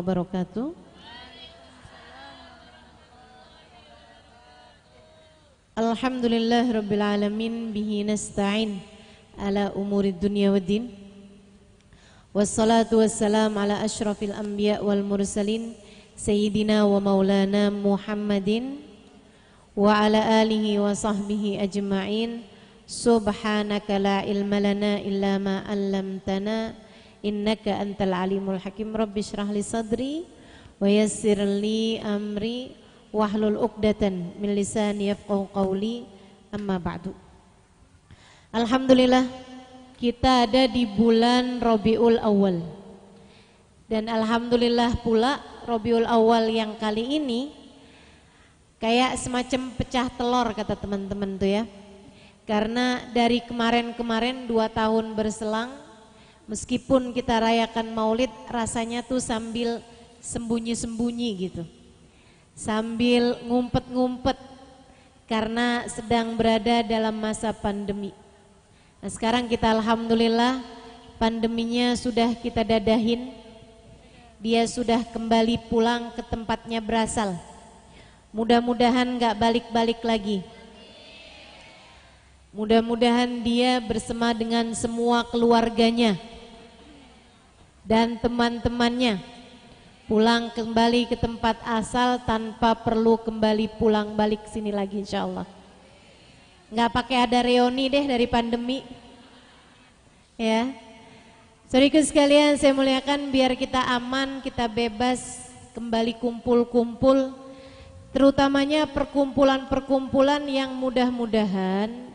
wabarakatuh. Alhamdulillah rabbil alamin bihi nasta'in ala umurid dunya waddin. Wassalatu wassalam ala asyrafil anbiya wal mursalin sayyidina wa maulana Muhammadin wa ala alihi wa sahbihi ajma'in. Subhanaka la ilma lana illa ma 'allamtana innaka antal alimul hakim. Rabbi shrah li sadri wa yassir li amri wahlul 'uqdatan min lisani yafqahu qawli. Amma ba'du. Alhamdulillah kita ada di bulan Rabiul Awal. Dan alhamdulillah pula Rabiul Awal yang kali ini kayak semacam pecah telur kata teman-teman tuh ya. Karena dari kemarin-kemarin 2 tahun berselang, meskipun kita rayakan Maulid rasanya tuh sambil sembunyi-sembunyi gitu. Sambil ngumpet-ngumpet karena sedang berada dalam masa pandemi. Nah, sekarang kita alhamdulillah pandeminya sudah kita dadahin. Dia sudah kembali pulang ke tempatnya berasal. Mudah-mudahan gak balik-balik lagi. Mudah-mudahan dia bersama dengan semua keluarganya dan teman-temannya pulang kembali ke tempat asal tanpa perlu kembali pulang balik sini lagi insyaallah. Nggak pakai ada reuni deh dari pandemi ya. Saudaraku sekalian saya muliakan, biar kita aman, kita bebas kembali kumpul-kumpul, terutamanya perkumpulan-perkumpulan yang mudah-mudahan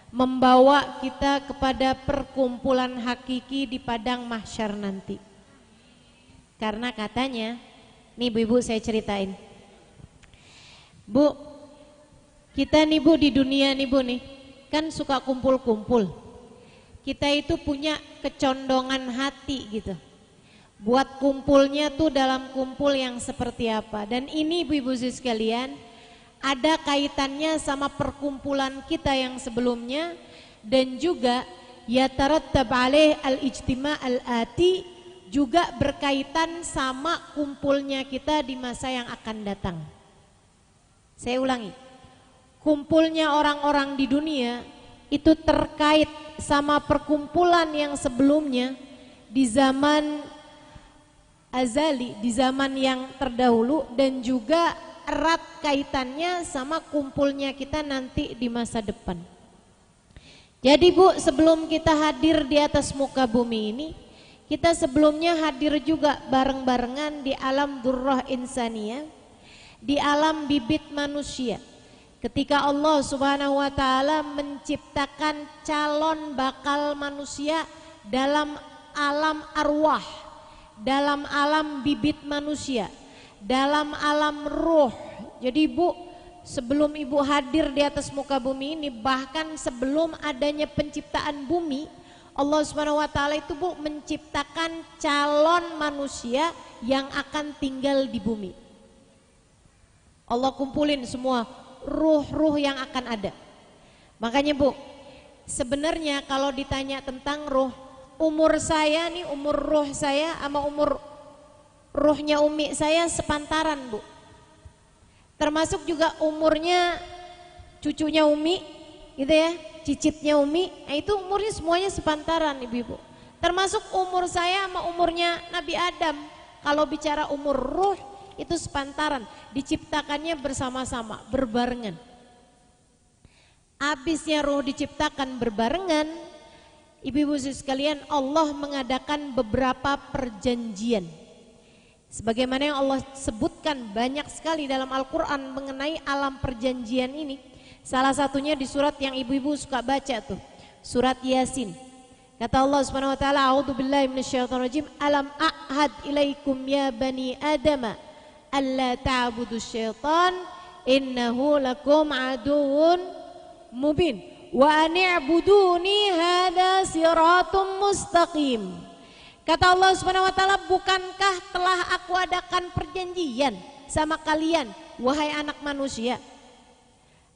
membawa kita kepada perkumpulan hakiki di padang mahsyar nanti. Karena katanya, nih Bu-ibu saya ceritain. Bu, kita nih Bu di dunia nih Bu nih, kan suka kumpul-kumpul. Kita itu punya kecondongan hati gitu. Buat kumpulnya tuh dalam kumpul yang seperti apa. Dan ini Bu-ibu sekalian, ada kaitannya sama perkumpulan kita yang sebelumnya, dan juga yatarattab alaih al-ijtima' al-ati, juga berkaitan sama kumpulnya kita di masa yang akan datang. Saya ulangi, kumpulnya orang-orang di dunia itu terkait sama perkumpulan yang sebelumnya di zaman azali, di zaman yang terdahulu, dan juga erat kaitannya sama kumpulnya kita nanti di masa depan. Jadi Bu, sebelum kita hadir di atas muka bumi ini, kita sebelumnya hadir juga bareng-barengan di alam durrah insaniyah, di alam bibit manusia. Ketika Allah Subhanahu wa taala menciptakan calon bakal manusia dalam alam arwah, dalam alam bibit manusia, dalam alam ruh. Jadi Bu, sebelum Ibu hadir di atas muka bumi ini, bahkan sebelum adanya penciptaan bumi, Allah Subhanahu wa taala itu Bu menciptakan calon manusia yang akan tinggal di bumi. Allah kumpulin semua ruh-ruh yang akan ada. Makanya Bu, sebenarnya kalau ditanya tentang ruh, umur saya nih, umur ruh saya sama umur ruhnya umi saya sepantaran Bu. Termasuk juga umurnya cucunya umi gitu ya, cicitnya umi, nah itu umurnya semuanya sepantaran ibu-ibu. Termasuk umur saya sama umurnya Nabi Adam. Kalau bicara umur ruh itu sepantaran, diciptakannya bersama-sama, berbarengan. Habisnya ruh diciptakan berbarengan, ibu-ibu sekalian, Allah mengadakan beberapa perjanjian. Sebagaimana yang Allah sebutkan banyak sekali dalam Al-Quran mengenai alam perjanjian ini. Salah satunya di surat yang ibu-ibu suka baca tuh, surat Yasin. Kata Allah Subhanahu wa taala, a'udzubillahi minasyaitonirrajim, alam a'had ilaikum ya bani adama alla ta'budu syaitan innahu lakum aduwwun mubin wa ani'buduni hadza siratum mustaqim. Kata Allah Subhanahu wa taala, bukankah telah aku adakan perjanjian sama kalian wahai anak manusia?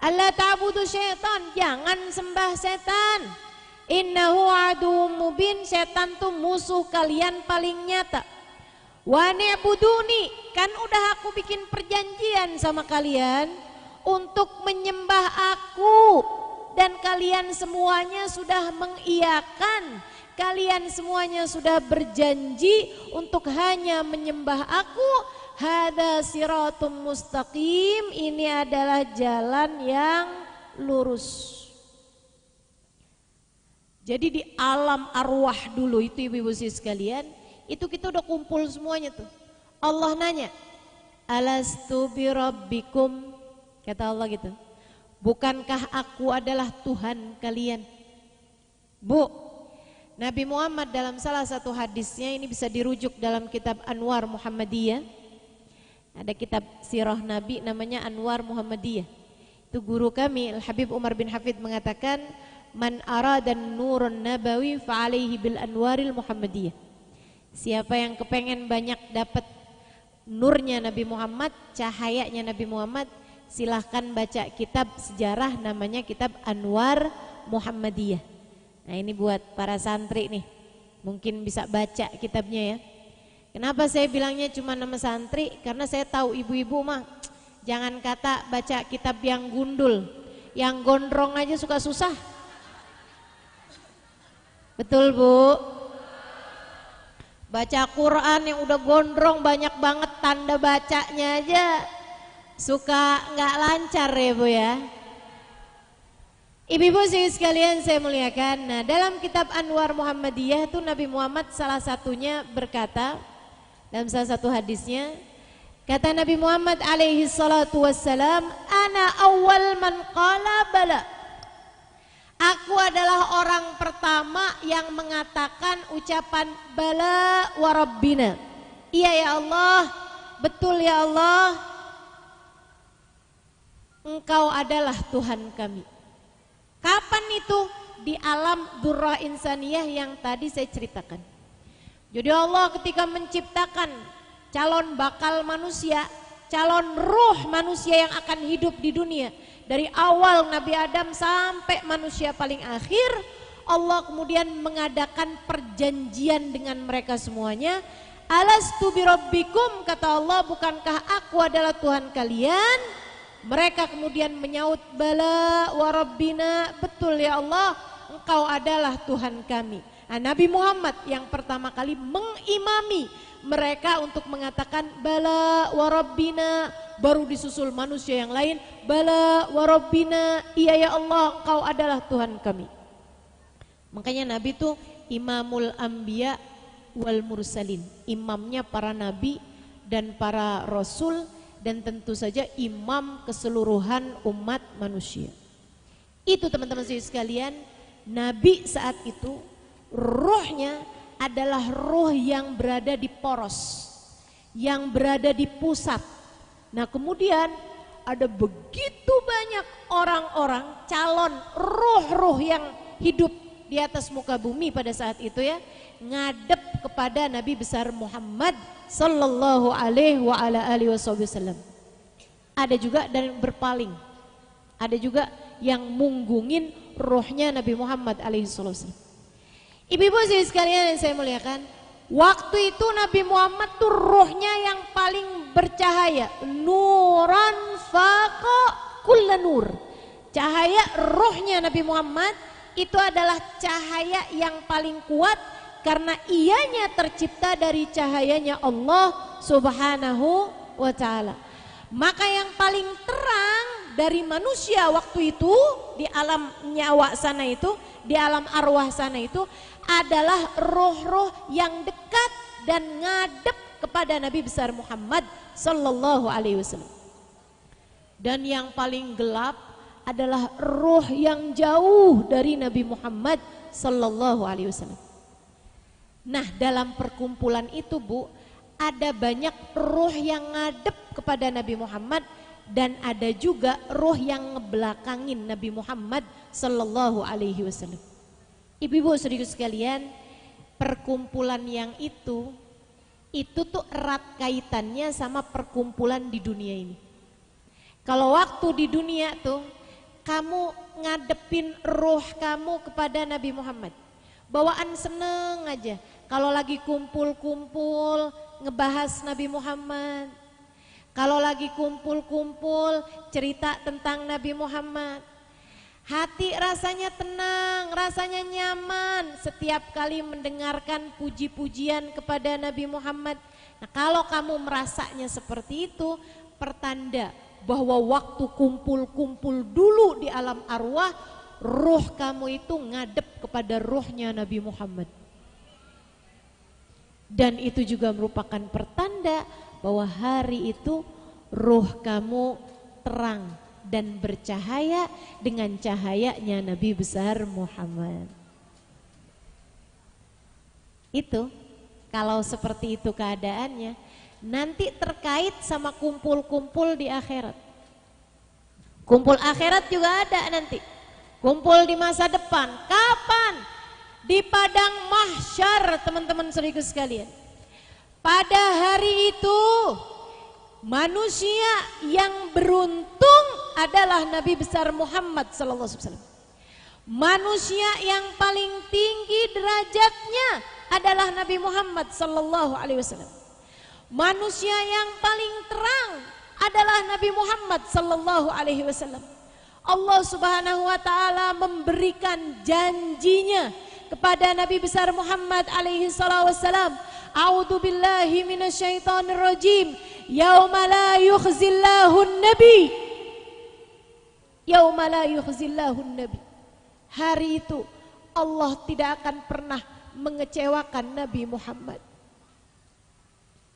Alla ta'budu syaitan, jangan sembah setan. Innahu aduwwum mubin, setan tuh musuh kalian paling nyata. Wa ni'buduni, kan udah aku bikin perjanjian sama kalian untuk menyembah aku, dan kalian semuanya sudah mengiyakan, kalian semuanya sudah berjanji untuk hanya menyembah aku. Hada siratum mustaqim, ini adalah jalan yang lurus. Jadi di alam arwah dulu itu ibu-ibu sekalian, itu kita udah kumpul semuanya tuh. Allah nanya, alastu birabbikum, kata Allah gitu, bukankah aku adalah Tuhan kalian? Bu, Nabi Muhammad dalam salah satu hadisnya, ini bisa dirujuk dalam kitab Anwar Muhammadiyah. Ada kitab sirah Nabi namanya Anwar Muhammadiyah. Itu guru kami Al-Habib Umar bin Hafid mengatakan, man aradan nurun nabawi fa'alaihi bil anwaril Muhammadiyah. Siapa yang kepengen banyak dapat nurnya Nabi Muhammad, cahayanya Nabi Muhammad, silahkan baca kitab sejarah namanya kitab Anwar Muhammadiyah. Nah ini buat para santri nih, mungkin bisa baca kitabnya ya. Kenapa saya bilangnya cuma nama santri? Karena saya tahu ibu-ibu mah jangan kata baca kitab yang gundul, yang gondrong aja suka susah. Betul Bu? Baca Quran yang udah gondrong banyak banget tanda bacanya aja suka nggak lancar ya Bu ya. Ibu-ibu sekalian saya muliakan. Nah dalam kitab Anwar Muhammadiyah itu Nabi Muhammad salah satunya berkata, dalam salah satu hadisnya, kata Nabi Muhammad alaihi salatu wassalam, ana awal man qala bala. Aku adalah orang pertama yang mengatakan ucapan bala wa rabbina. Iya ya Allah, betul ya Allah, Engkau adalah Tuhan kami. Kapan itu? Di alam durrah insaniyah yang tadi saya ceritakan. Jadi Allah ketika menciptakan calon bakal manusia, calon ruh manusia yang akan hidup di dunia, dari awal Nabi Adam sampai manusia paling akhir, Allah kemudian mengadakan perjanjian dengan mereka semuanya. Alastu birabbikum, kata Allah, bukankah aku adalah Tuhan kalian? Mereka kemudian menyaut, bala wa rabbina, betul ya Allah, Engkau adalah Tuhan kami. Nah, Nabi Muhammad yang pertama kali mengimami mereka untuk mengatakan bala wa rabbina, baru disusul manusia yang lain, bala wa rabbina, iya ya Allah, Engkau adalah Tuhan kami. Makanya Nabi itu imamul anbiya wal mursalin, imamnya para nabi dan para rasul, dan tentu saja imam keseluruhan umat manusia. Itu teman-teman sekalian, Nabi saat itu ruhnya adalah ruh yang berada di poros, yang berada di pusat. Nah kemudian ada begitu banyak orang-orang calon ruh-ruh yang hidup di atas muka bumi pada saat itu ya, ngadep kepada Nabi besar Muhammad sallallahu alaihi wa ala alihi wasallam. Ada juga dan berpaling, ada juga yang munggungin rohnya Nabi Muhammad alaihi wasallam. Ibu-ibu sekalian yang saya muliakan, waktu itu Nabi Muhammad tuh rohnya yang paling bercahaya, nuran faqa kulla nur. Cahaya rohnya Nabi Muhammad itu adalah cahaya yang paling kuat, karena ianya tercipta dari cahayanya Allah Subhanahu wa ta'ala. Maka yang paling terang dari manusia waktu itu di alam nyawa sana itu, di alam arwah sana itu adalah roh-roh yang dekat dan ngadep kepada Nabi besar Muhammad sallallahu alaihi wasallam. Dan yang paling gelap adalah roh yang jauh dari Nabi Muhammad sallallahu alaihi wasallam. Nah dalam perkumpulan itu Bu, ada banyak roh yang ngadep kepada Nabi Muhammad, dan ada juga roh yang ngebelakangin Nabi Muhammad sallallahu alaihi wasallam. Ibu-ibu saudara sekalian, perkumpulan yang itu tuh erat kaitannya sama perkumpulan di dunia ini. Kalau waktu di dunia tuh kamu ngadepin roh kamu kepada Nabi Muhammad, bawaan seneng aja. Kalau lagi kumpul-kumpul ngebahas Nabi Muhammad. Kalau lagi kumpul-kumpul cerita tentang Nabi Muhammad, hati rasanya tenang, rasanya nyaman setiap kali mendengarkan puji-pujian kepada Nabi Muhammad. Nah, kalau kamu merasanya seperti itu, pertanda bahwa waktu kumpul-kumpul dulu di alam arwah, ruh kamu itu ngadep kepada ruhnya Nabi Muhammad. Dan itu juga merupakan pertanda bahwa hari itu ruh kamu terang dan bercahaya dengan cahayanya Nabi besar Muhammad. Itu kalau seperti itu keadaannya, nanti terkait sama kumpul-kumpul di akhirat. Kumpul akhirat juga ada nanti. Kumpul di masa depan. Kapan? Di padang mahsyar, teman-teman saudaraku sekalian. Pada hari itu manusia yang beruntung adalah Nabi besar Muhammad sallallahu alaihi wasallam. Manusia yang paling tinggi derajatnya adalah Nabi Muhammad sallallahu alaihi wasallam. Manusia yang paling terang adalah Nabi Muhammad sallallahu alaihi wasallam. Allah Subhanahu wa taala memberikan janjinya kepada Nabi besar Muhammad alaihi salatu wasallam. A'udzu billahi minasyaitonir rajim. Yauma la yukhzillahu an-nabi. Yauma la yukhzillahu an-nabi. Hari itu Allah tidak akan pernah mengecewakan Nabi Muhammad.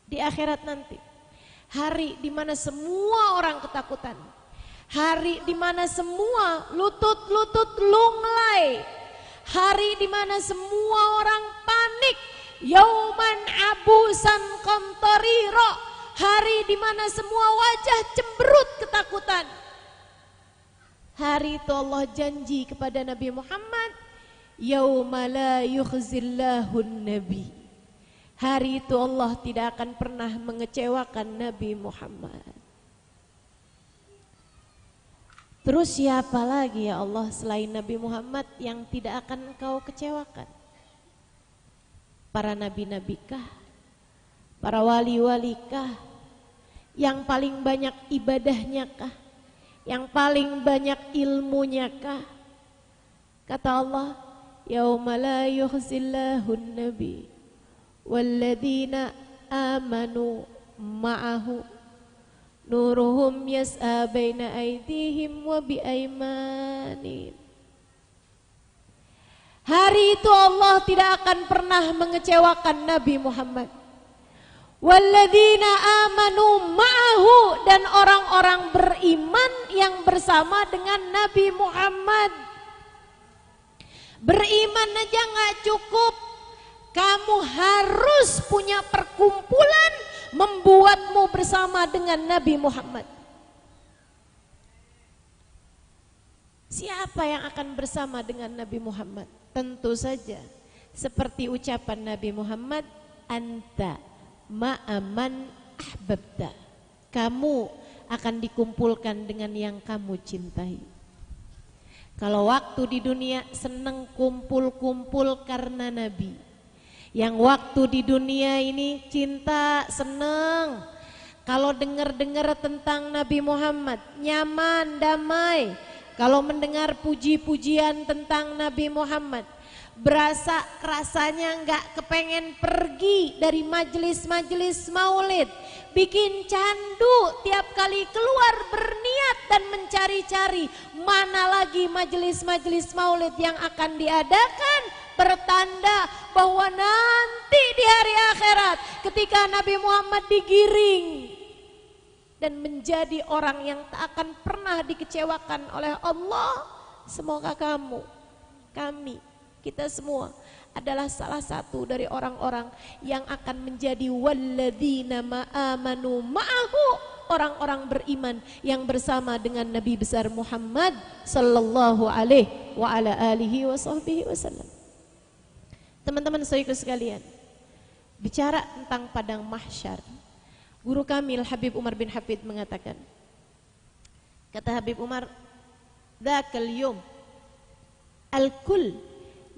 Di akhirat nanti, hari di mana semua orang ketakutan, hari di mana semua lutut-lutut lunglai, hari di mana semua orang panik, yauman abusan qamtarira, hari di mana semua wajah cemberut ketakutan. Hari itu Allah janji kepada Nabi Muhammad, yauma la yukhzillahu nabi. Hari itu Allah tidak akan pernah mengecewakan Nabi Muhammad. Terus siapa lagi ya Allah selain Nabi Muhammad yang tidak akan Engkau kecewakan? Para nabi-nabikah? Para wali-walikah? Yang paling banyak ibadahnya kah? Yang paling banyak ilmunya kah? Kata Allah, yauma la yukhzillahu nabi walladzina amanu ma'ahu nuruhum yas'a baina aydihim wa biaimanihim. Hari itu Allah tidak akan pernah mengecewakan Nabi Muhammad. Walladzina amanu ma'ahu, dan orang-orang beriman yang bersama dengan Nabi Muhammad. Beriman aja nggak cukup, kamu harus punya perkumpulan membuatmu bersama dengan Nabi Muhammad. Siapa yang akan bersama dengan Nabi Muhammad? Tentu saja seperti ucapan Nabi Muhammad, anta ma'aman ahbabta. Kamu akan dikumpulkan dengan yang kamu cintai. Kalau waktu di dunia senang kumpul-kumpul karena Nabi, yang waktu di dunia ini cinta, senang kalau dengar-dengar tentang Nabi Muhammad, nyaman, damai. Kalau mendengar puji-pujian tentang Nabi Muhammad, berasa rasanya nggak kepengen pergi dari majelis-majelis maulid, bikin candu tiap kali keluar berniat dan mencari-cari mana lagi majelis-majelis maulid yang akan diadakan. Pertanda bahwa nanti di hari akhirat ketika Nabi Muhammad digiring dan menjadi orang yang tak akan pernah dikecewakan oleh Allah, semoga kamu, kami, kita semua adalah salah satu dari orang-orang yang akan menjadi walladzina ma'amanu ma'ahu, orang-orang beriman yang bersama dengan Nabi besar Muhammad sallallahu alaihi wa ala alihi wa sahbihi wasallam. Teman-teman saudaraku sekalian, bicara tentang padang mahsyar, guru kami Habib Umar bin Hafid mengatakan, kata Habib Umar, dzakal yawm al-kull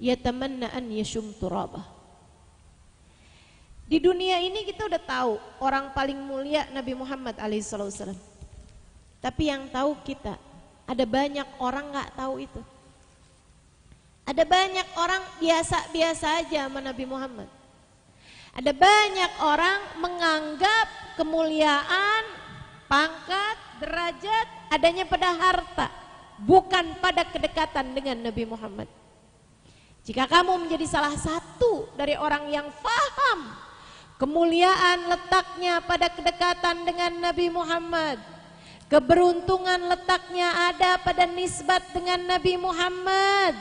yatamanna an yashum turabah. Di dunia ini kita udah tahu orang paling mulia Nabi Muhammad alaihissalam. Tapi yang tahu kita, ada banyak orang nggak tahu itu. Ada banyak orang biasa-biasa aja sama Nabi Muhammad. Ada banyak orang menganggap kemuliaan, pangkat, derajat adanya pada harta, bukan pada kedekatan dengan Nabi Muhammad. Jika kamu menjadi salah satu dari orang yang faham kemuliaan letaknya pada kedekatan dengan Nabi Muhammad, keberuntungan letaknya ada pada nisbat dengan Nabi Muhammad,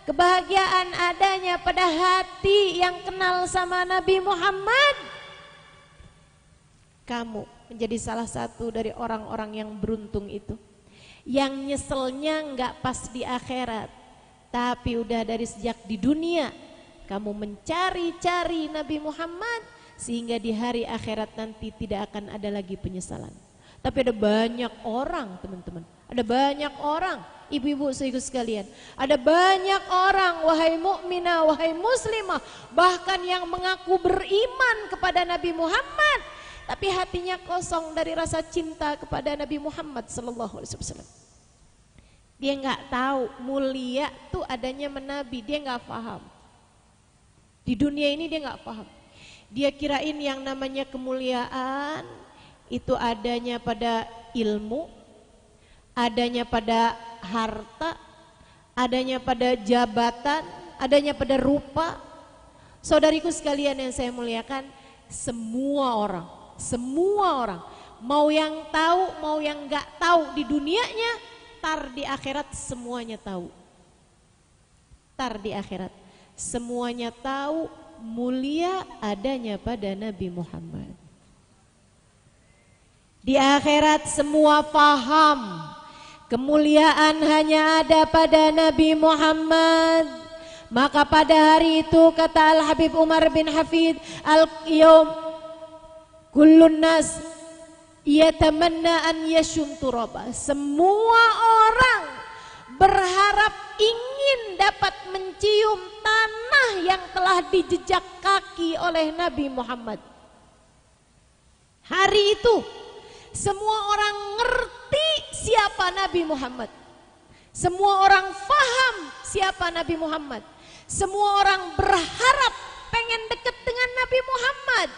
kebahagiaan adanya pada hati yang kenal sama Nabi Muhammad, kamu menjadi salah satu dari orang-orang yang beruntung itu, yang nyeselnya nggak pas di akhirat, tapi udah dari sejak di dunia kamu mencari-cari Nabi Muhammad, sehingga di hari akhirat nanti tidak akan ada lagi penyesalan. Tapi ada banyak orang, teman-teman, ada banyak orang, ibu-ibu saudaraku sekalian, ada banyak orang, wahai mukminah, wahai muslimah, bahkan yang mengaku beriman kepada Nabi Muhammad, tapi hatinya kosong dari rasa cinta kepada Nabi Muhammad sallallahu alaihi wasallam. Dia nggak tahu mulia tuh adanya menabi, dia nggak paham. Di dunia ini dia nggak paham. Dia kirain yang namanya kemuliaan itu adanya pada ilmu, adanya pada harta, adanya pada jabatan, adanya pada rupa. Saudariku sekalian yang saya muliakan, semua orang, mau yang tahu, mau yang nggak tahu di dunianya, tar di akhirat semuanya tahu. Tar di akhirat semuanya tahu mulia adanya pada Nabi Muhammad. Di akhirat semua paham kemuliaan hanya ada pada Nabi Muhammad. Maka pada hari itu kata Al-Habib Umar bin Hafid al-Qiyum, kullun nas yatamanna an yashum turaba. Semua orang berharap ingin dapat mencium tanah yang telah dijejak kaki oleh Nabi Muhammad. Hari itu semua orang ngerti siapa Nabi Muhammad. Semua orang faham siapa Nabi Muhammad. Semua orang berharap pengen dekat dengan Nabi Muhammad.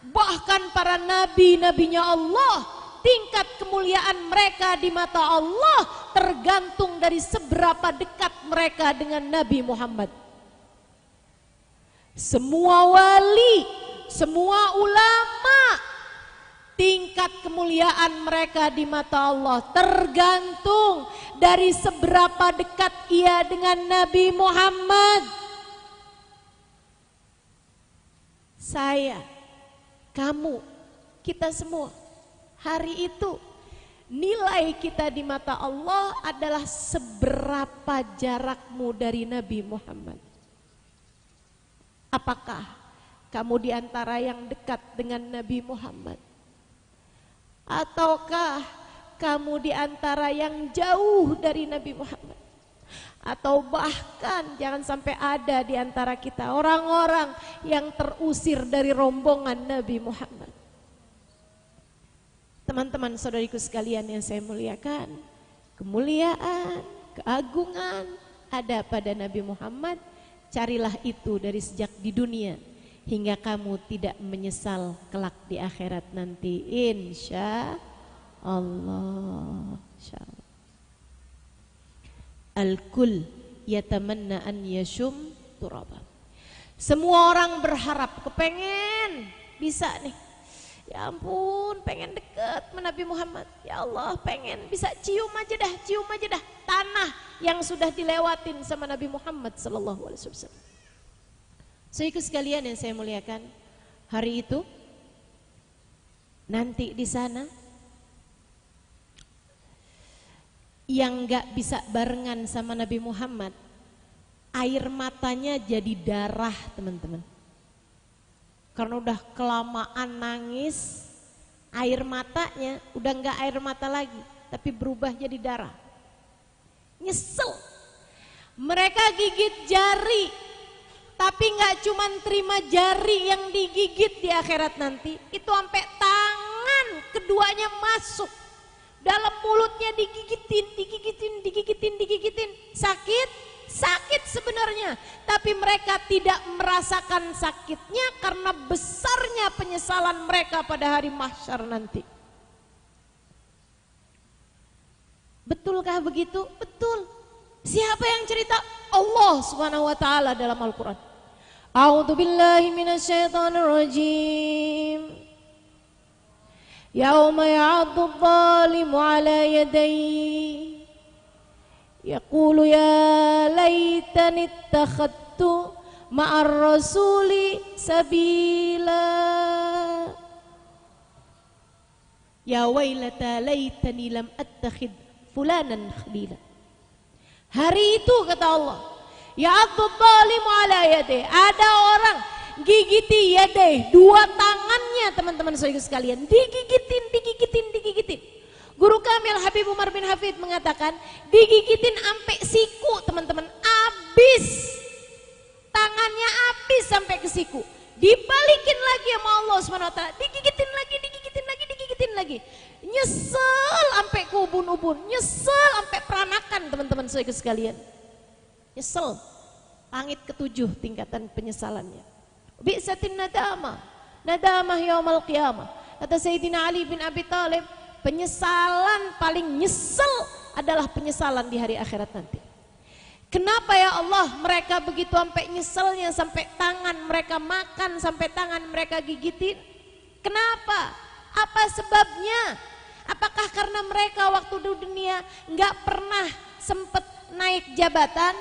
Bahkan para nabi-nabinya Allah, tingkat kemuliaan mereka di mata Allah tergantung dari seberapa dekat mereka dengan Nabi Muhammad. Semua wali, semua ulama, tingkat kemuliaan mereka di mata Allah tergantung dari seberapa dekat ia dengan Nabi Muhammad. Saya, kamu, kita semua, hari itu nilai kita di mata Allah adalah seberapa jarakmu dari Nabi Muhammad. Apakah kamu di antara yang dekat dengan Nabi Muhammad? Ataukah kamu di antara yang jauh dari Nabi Muhammad? Atau bahkan jangan sampai ada di antara kita orang-orang yang terusir dari rombongan Nabi Muhammad. Teman-teman saudariku sekalian yang saya muliakan, kemuliaan, keagungan ada pada Nabi Muhammad. Carilah itu dari sejak di dunia hingga kamu tidak menyesal kelak di akhirat nanti, insya Allah. Al-kul yatamanna an yashum turaba. Semua orang berharap, kepengen bisa nih, ya ampun, pengen deket sama Nabi Muhammad. Ya Allah, pengen bisa cium aja dah tanah yang sudah dilewatin sama Nabi Muhammad sallallahu alaihi wasallam. Saudaraku sekalian yang saya muliakan, hari itu nanti di sana yang gak bisa barengan sama Nabi Muhammad, air matanya jadi darah, teman-teman. Karena udah kelamaan nangis, air matanya udah gak air mata lagi, tapi berubah jadi darah. Nyesel. Mereka gigit jari, Tapi nggak cuman terima jari yang digigit di akhirat nanti, itu sampai tangan keduanya masuk dalam mulutnya, digigitin, sakit sebenarnya, tapi mereka tidak merasakan sakitnya karena besarnya penyesalan mereka pada hari mahsyar nanti. Betulkah begitu? Betul. Siapa yang cerita? Allah Subhanahu wa taala dalam Al-Qur'an. A'udzu billahi minasyaitonir rajim. Yauma ya'addu adh-dhalimu 'ala yadayhi yaqulu ya laitani ittakhadtu ma'ar rasuli sabila. Ya wailata laitani lam attakhid fulanan khalila. Hari itu kata Allah, ya'addu adh-dhalimu 'ala yadayhi, ada orang gigiti yadeh, dua tangannya teman-teman saudara sekalian, digigitin. Guru kami Al-Habib Umar bin Hafid mengatakan digigitin sampai siku teman-teman, habis tangannya, habis sampai ke siku, dibalikin lagi sama Allah SWT, digigitin lagi, nyesel sampai ke ubun-ubun, nyesel sampai peranakan teman-teman saudara sekalian, nyesel, langit ketujuh tingkatan penyesalannya. Bi'satin nadamah yaumal qiyamah. Kata Sayyidina Ali bin Abi Thalib, penyesalan paling nyesel adalah penyesalan di hari akhirat nanti. Kenapa ya Allah mereka begitu sampai nyeselnya, sampai tangan mereka makan, sampai tangan mereka gigitin? Kenapa? Apa sebabnya? Apakah karena mereka waktu di dunia nggak pernah sempat naik jabatan?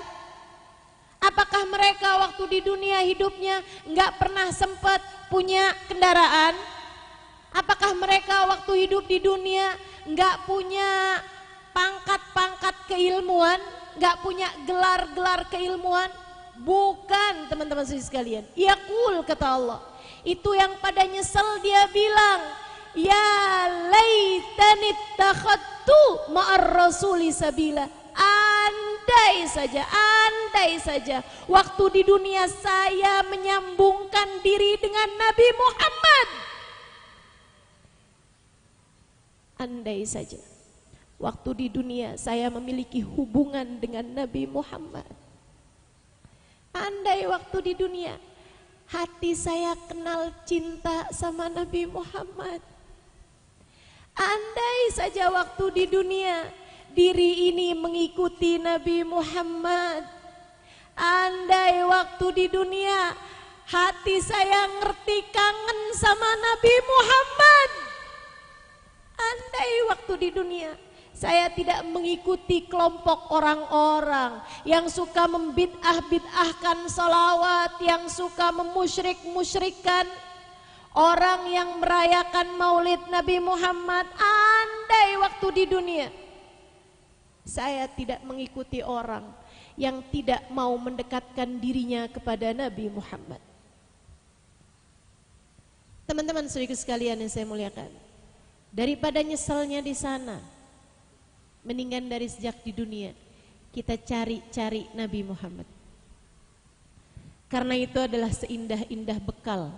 Apakah mereka waktu di dunia hidupnya nggak pernah sempat punya kendaraan? Apakah mereka waktu hidup di dunia nggak punya pangkat-pangkat keilmuan, nggak punya gelar-gelar keilmuan? Bukan teman-teman sekalian. Yaqul kata Allah, itu yang pada nyesel dia bilang, ya laitani ittakhadtu ma'ar rasuli sabila. Andai saja waktu di dunia saya menyambungkan diri dengan Nabi Muhammad. Andai saja waktu di dunia saya memiliki hubungan dengan Nabi Muhammad. Andai waktu di dunia hati saya kenal cinta sama Nabi Muhammad. Andai saja waktu di dunia diri ini mengikuti Nabi Muhammad. Andai waktu di dunia hati saya ngerti kangen sama Nabi Muhammad. Andai waktu di dunia saya tidak mengikuti kelompok orang-orang yang suka membid'ah-bid'ahkan salawat, yang suka memusyrik-musyrikkan orang yang merayakan maulid Nabi Muhammad. Andai waktu di dunia saya tidak mengikuti orang yang tidak mau mendekatkan dirinya kepada Nabi Muhammad. Teman-teman saudara sekalian yang saya muliakan, daripada nyeselnya di sana, mendingan dari sejak di dunia kita cari Nabi Muhammad. Karena itu adalah seindah-indah bekal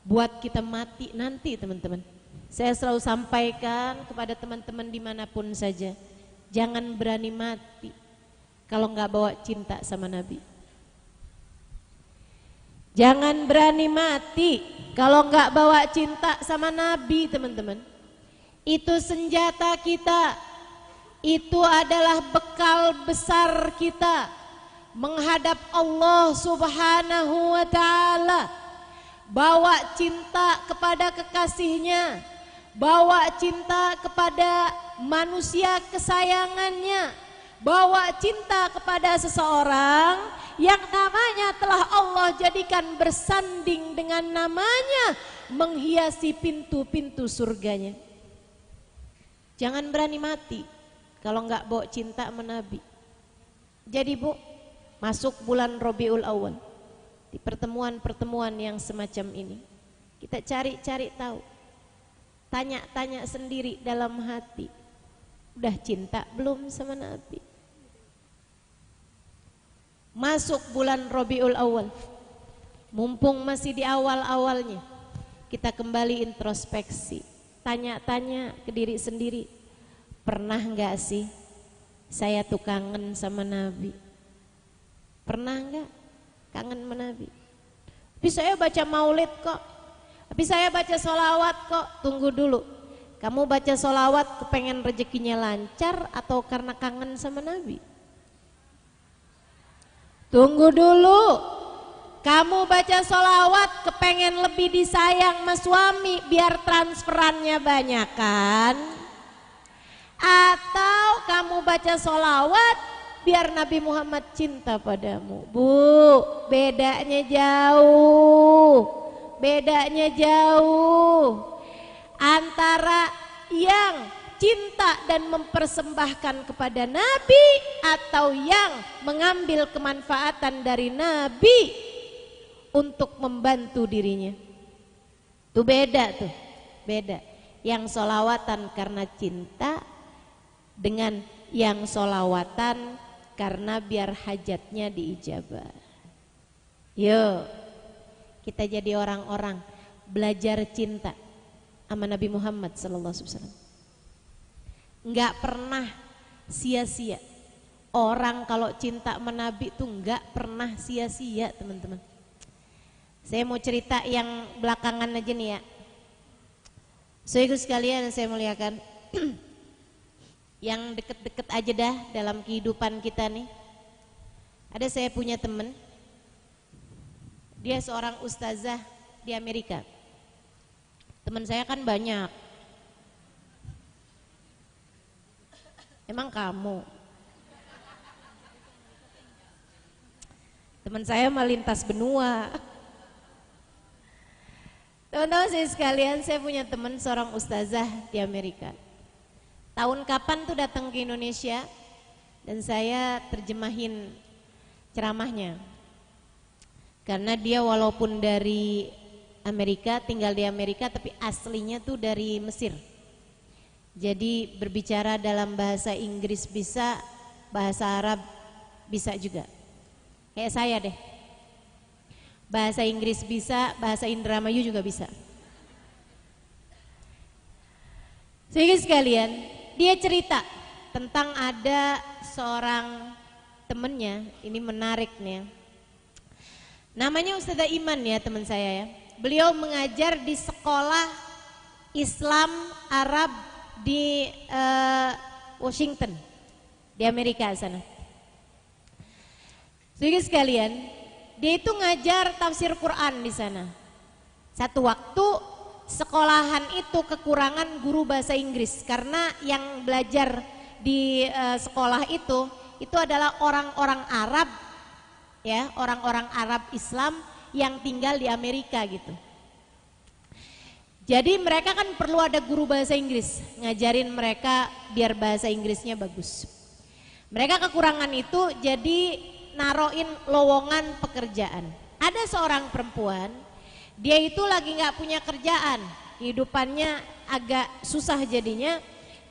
buat kita mati nanti teman-teman. Saya selalu sampaikan kepada teman-teman dimanapun saja, jangan berani mati kalau nggak bawa cinta sama Nabi. Jangan berani mati kalau nggak bawa cinta sama Nabi teman-teman. Itu senjata kita, itu adalah bekal besar kita menghadap Allah Subhanahu wa ta'ala. Bawa cinta kepada kekasihnya, bawa cinta kepada manusia kesayangannya, bawa cinta kepada seseorang yang namanya telah Allah jadikan bersanding dengan namanya, menghiasi pintu-pintu surganya. Jangan berani mati kalau nggak bawa cinta sama Nabi. Jadi Bu, masuk bulan Rabiul Awal, di pertemuan-pertemuan yang semacam ini, kita cari-cari tahu, tanya-tanya sendiri dalam hati, udah cinta belum sama Nabi? Masuk bulan Rabiul Awal, Mumpung masih di awal-awalnya, kita kembali introspeksi, tanya-tanya ke diri sendiri, pernah nggak sih saya tuh kangen sama Nabi? Pernah nggak kangen sama Nabi? Tapi saya baca maulid kok, tapi saya baca sholawat kok. Tunggu dulu, kamu baca sholawat kepengen rezekinya lancar atau karena kangen sama Nabi? Tunggu dulu, kamu baca sholawat kepengen lebih disayang sama suami biar transferannya banyak kan? Atau kamu baca sholawat biar Nabi Muhammad cinta padamu? Bu, bedanya jauh, bedanya jauh antara yang cinta dan mempersembahkan kepada Nabi atau yang mengambil kemanfaatan dari Nabi untuk membantu dirinya. Tuh beda tuh, beda. Yang sholawatan karena cinta dengan yang sholawatan karena biar hajatnya diijabah. Yuk, kita jadi orang-orang belajar cinta sama Nabi Muhammad SAW. Enggak pernah sia-sia. Orang kalau cinta sama Nabi tuh enggak pernah sia-sia, teman-teman. Saya mau cerita yang belakangan aja nih ya. Saudara sekalian saya muliakan. Yang deket-deket aja dah dalam kehidupan kita nih. Ada saya punya temen, dia seorang ustazah di Amerika. Teman saya kan banyak. Emang kamu? Teman saya mah lintas benua. Teman-teman saya sekalian, saya punya teman seorang ustazah di Amerika. Tahun kapan tuh datang ke Indonesia dan saya terjemahin ceramahnya. Karena dia walaupun dari Amerika, tinggal di Amerika, tapi aslinya tuh dari Mesir. Jadi berbicara dalam bahasa Inggris bisa, bahasa Arab bisa juga. Kayak saya deh. Bahasa Inggris bisa, bahasa Indramayu juga bisa. Saudara sekalian, dia cerita tentang ada seorang temennya, ini menarik nih. Namanya Ustazah Iman ya teman saya ya. Beliau mengajar di sekolah Islam Arab di Washington, di Amerika sana. Saudara sekalian, dia itu ngajar tafsir Quran di sana. Satu waktu sekolahan itu kekurangan guru bahasa Inggris karena yang belajar di sekolah itu adalah orang-orang Arab ya, orang-orang Arab Islam yang tinggal di Amerika gitu. Jadi mereka kan perlu ada guru bahasa Inggris, ngajarin mereka biar bahasa Inggrisnya bagus. Mereka kekurangan itu jadi naroin lowongan pekerjaan. Ada seorang perempuan, dia itu lagi nggak punya kerjaan, kehidupannya agak susah jadinya.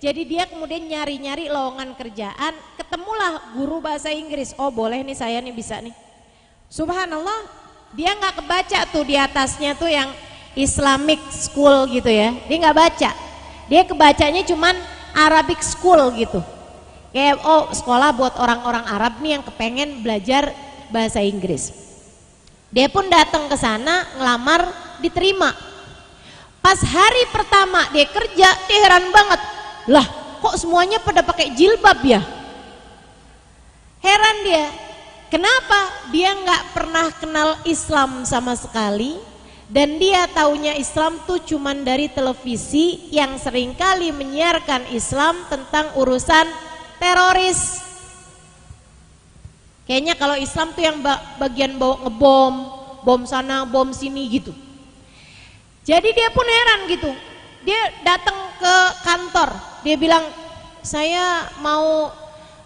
Jadi dia kemudian nyari-nyari lowongan kerjaan, ketemulah guru bahasa Inggris. Oh boleh nih saya nih bisa nih. Subhanallah, dia nggak kebaca tuh di atasnya tuh yang Islamic School gitu ya. Dia nggak baca, dia kebacanya cuman Arabic School gitu. Kayak oh sekolah buat orang-orang Arab nih yang kepengen belajar bahasa Inggris. Dia pun datang ke sana ngelamar, diterima. Pas hari pertama dia kerja, dia heran banget. Lah kok semuanya pada pakai jilbab ya? Heran dia. Kenapa? Dia nggak pernah kenal Islam sama sekali. Dan dia taunya Islam tuh cuman dari televisi yang seringkali menyiarkan Islam tentang urusan teroris. Kayaknya kalau Islam tuh yang bagian bawa ngebom, bom sana, bom sini gitu. Jadi dia pun heran gitu. Dia datang ke kantor, dia bilang, saya mau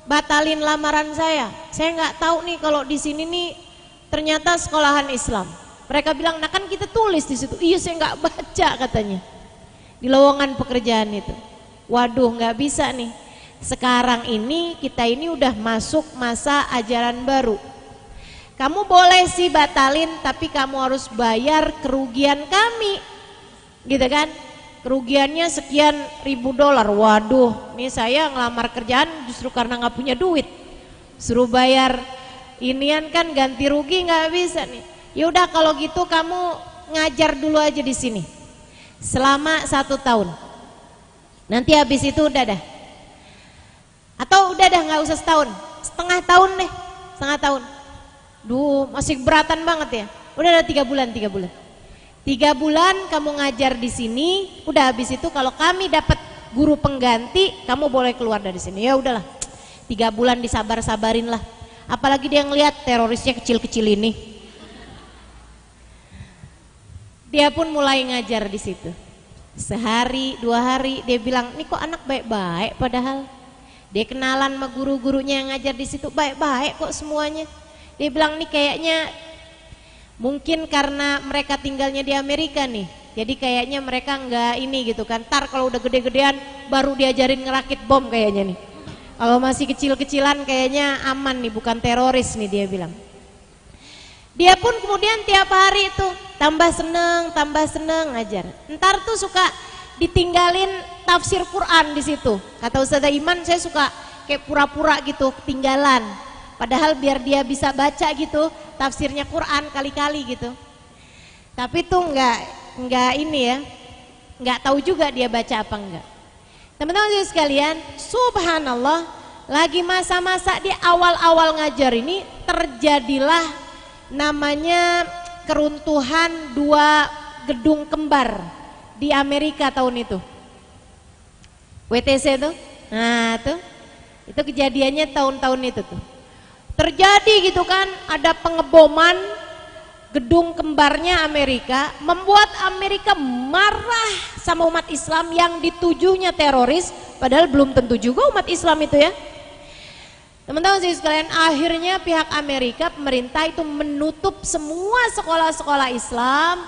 batalin lamaran saya. Saya nggak tahu nih kalau di sini nih ternyata sekolahan Islam. Mereka bilang, nah kan kita tulis di situ. Iya saya nggak baca katanya di lowongan pekerjaan itu. Waduh nggak bisa nih. Sekarang ini kita ini udah masuk masa ajaran baru. Kamu boleh sih batalin, tapi kamu harus bayar kerugian kami, gitu kan? Kerugiannya sekian $1.000. Waduh, nih saya ngelamar kerjaan justru karena nggak punya duit, suruh bayar inian kan ganti rugi nggak bisa nih. Yaudah kalau gitu kamu ngajar dulu aja di sini selama 1 tahun. Nanti habis itu udah dah. Atau udah dah nggak usah setahun, setengah tahun deh, setengah tahun. Duh, masih beratan banget ya. Udah ada 3 bulan, 3 bulan. 3 bulan kamu ngajar di sini, udah habis itu kalau kami dapat guru pengganti, kamu boleh keluar dari sini. Ya udahlah. 3 bulan disabar-sabarin lah. Apalagi dia ngelihat terorisnya kecil-kecil ini. Dia pun mulai ngajar di situ. Sehari, 2 hari dia bilang, "Nih kok anak baik-baik padahal." Dia kenalan sama guru-gurunya yang ngajar di situ, baik-baik kok semuanya. Dia bilang nih kayaknya mungkin karena mereka tinggalnya di Amerika nih, jadi kayaknya mereka nggak ini gitu kan. Ntar kalau udah gede-gedean baru diajarin ngerakit bom kayaknya nih. Kalau masih kecil-kecilan kayaknya aman nih, bukan teroris nih dia bilang. Dia pun kemudian tiap hari itu tambah seneng ngajar. Ntar tuh suka ditinggalin tafsir Quran di situ. Kata Ustazah Iman, saya suka kayak pura-pura gitu ketinggalan. Padahal biar dia bisa baca gitu tafsirnya Quran kali-kali gitu. Tapi tuh nggak ini ya, nggak tahu juga dia baca apa enggak. Teman-teman sekalian, subhanallah, lagi masa-masa di awal-awal ngajar ini terjadilah namanya keruntuhan 2 gedung kembar di Amerika tahun itu. WTC tuh, nah tuh, itu kejadiannya tahun-tahun itu tuh. Terjadi gitu kan, ada pengeboman gedung kembarnya Amerika, membuat Amerika marah sama umat Islam yang ditujunya teroris, padahal belum tentu juga umat Islam itu ya. Teman-teman sekalian, akhirnya pihak Amerika, pemerintah itu menutup semua sekolah-sekolah Islam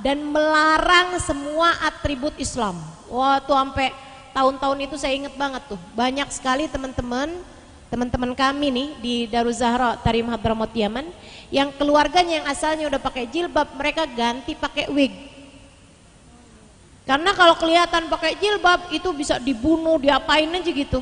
dan melarang semua atribut Islam. Wah tuh sampai tahun-tahun itu saya ingat banget tuh, banyak sekali teman-teman kami nih di Daruz Zahra Tarim Hadramut Yaman yang keluarganya yang asalnya udah pakai jilbab, mereka ganti pakai wig. Karena kalau kelihatan pakai jilbab itu bisa dibunuh, diapain aja gitu,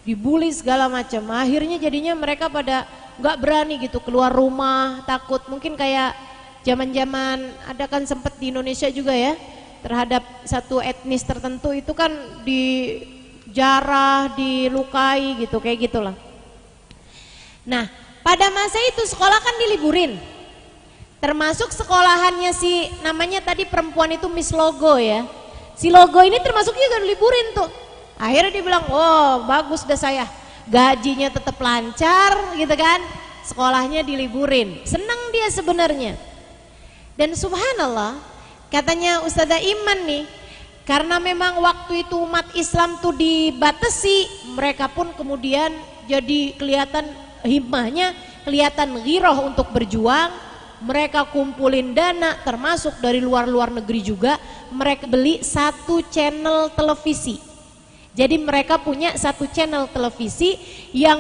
dibully segala macam. Akhirnya jadinya mereka pada nggak berani gitu keluar rumah, takut. Mungkin kayak zaman-zaman ada kan sempet di Indonesia juga ya, terhadap satu etnis tertentu itu kan dijarah, dilukai gitu, kayak gitulah. Nah, pada masa itu sekolah kan diliburin. Termasuk sekolahannya si namanya tadi perempuan itu Miss Logo ya. Si Logo ini termasuk juga diliburin tuh. Akhirnya dia bilang, "Oh, bagus dah saya. Gajinya tetap lancar gitu kan. Sekolahnya diliburin." Senang dia sebenarnya. Dan subhanallah, katanya Ustazah Iman nih, karena memang waktu itu umat Islam tuh dibatasi, mereka pun kemudian jadi kelihatan himmahnya, kelihatan ghirah untuk berjuang. Mereka kumpulin dana, termasuk dari luar negeri juga. Mereka beli 1 channel televisi. Jadi mereka punya 1 channel televisi yang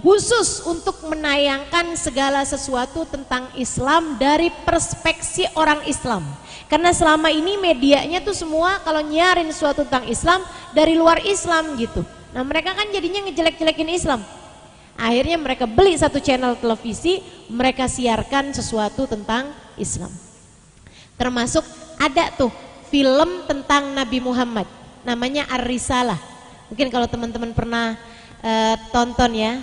khusus untuk menayangkan segala sesuatu tentang Islam dari perspektif orang Islam. Karena selama ini medianya tuh semua kalau nyiarin sesuatu tentang Islam dari luar Islam gitu. Nah mereka kan jadinya ngejelek-jelekin Islam. Akhirnya mereka beli 1 channel televisi, mereka siarkan sesuatu tentang Islam. Termasuk ada tuh film tentang Nabi Muhammad, namanya Ar-Risalah. Mungkin kalau teman-teman pernah tonton ya,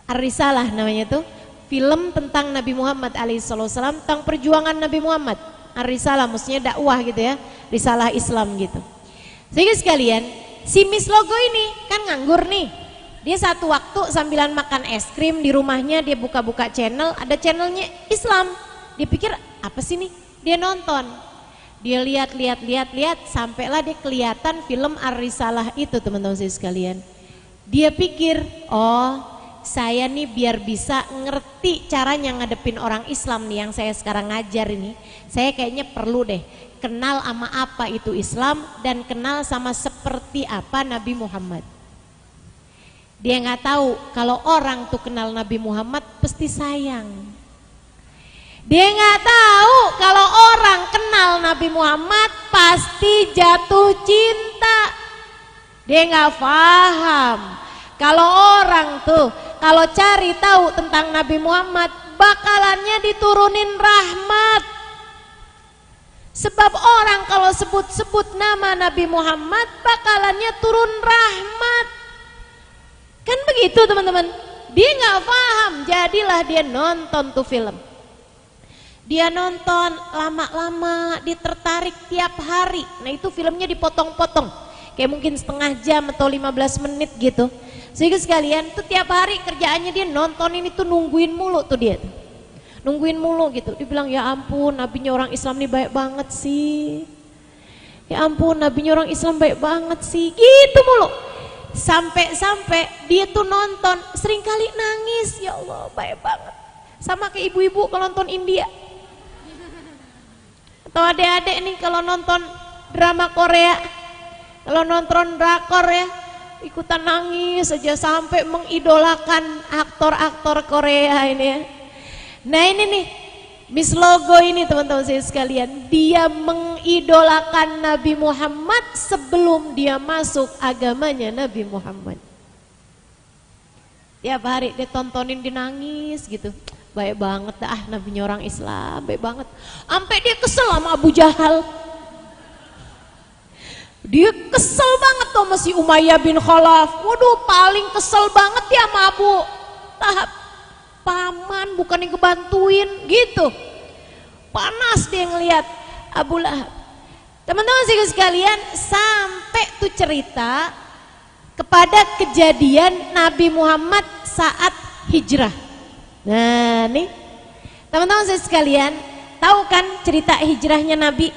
Ar-Risalah namanya tuh, film tentang Nabi Muhammad alaihissalam, tentang perjuangan Nabi Muhammad. Ar-Risalah maksudnya dakwah gitu ya, risalah Islam gitu. Sehingga sekalian, si Miss Logo ini kan nganggur nih. Dia satu waktu sambilan makan es krim di rumahnya, dia buka-buka channel, ada channelnya Islam. Dia pikir apa sih nih? Dia nonton. Dia lihat, sampailah dia kelihatan film Ar-Risalah itu teman-teman sekalian. Dia pikir, oh saya nih biar bisa ngerti caranya ngadepin orang Islam nih yang saya sekarang ngajar ini, saya kayaknya perlu deh kenal sama apa itu Islam dan kenal sama seperti apa Nabi Muhammad. Dia nggak tahu kalau orang tuh kenal Nabi Muhammad pasti sayang. Dia nggak tahu kalau orang kenal Nabi Muhammad pasti jatuh cinta. Dia nggak paham kalau orang tuh kalau cari tahu tentang Nabi Muhammad bakalannya diturunin rahmat. Sebab orang kalau sebut-sebut nama Nabi Muhammad bakalannya turun rahmat. Kan begitu teman-teman. Dia nggak paham, jadilah dia nonton tuh film. Dia nonton lama-lama, dia tertarik tiap hari. Nah itu filmnya dipotong-potong, kayak mungkin setengah jam atau 15 menit gitu. Sehingga sekalian tuh tiap hari kerjaannya dia nonton ini tuh nungguin mulu tuh dia. Nungguin mulu gitu. Dia bilang ya ampun nabinya orang Islam nih baik banget sih. Ya ampun nabinya orang Islam baik banget sih. Gitu mulu. Sampai-sampai dia tuh nonton seringkali nangis. Ya Allah baik banget. Sama kayak ibu-ibu kalau nonton India. Atau adik-adik nih kalau nonton drama Korea. Kalau nonton drakor ya ikutan nangis saja sampai mengidolakan aktor-aktor Korea ini ya. Nah ini nih Miss Logo ini teman-teman saya sekalian, dia mengidolakan Nabi Muhammad sebelum dia masuk agamanya Nabi Muhammad. Tiap hari dia tontonin dia nangis gitu. Baik banget dah nabinya orang Islam, baik banget. Sampai dia kesel sama Abu Jahal. Dia kesel banget tuh sama si Umayyah bin Khalaf. Waduh paling kesel banget dia sama Abu Lahab. Paman bukan yang kebantuin gitu. Panas dia ngelihat Abu Lahab. Teman-teman sekalian, sampai tuh cerita kepada kejadian Nabi Muhammad saat hijrah. Nah nih teman-teman sekalian, tahu kan cerita hijrahnya Nabi?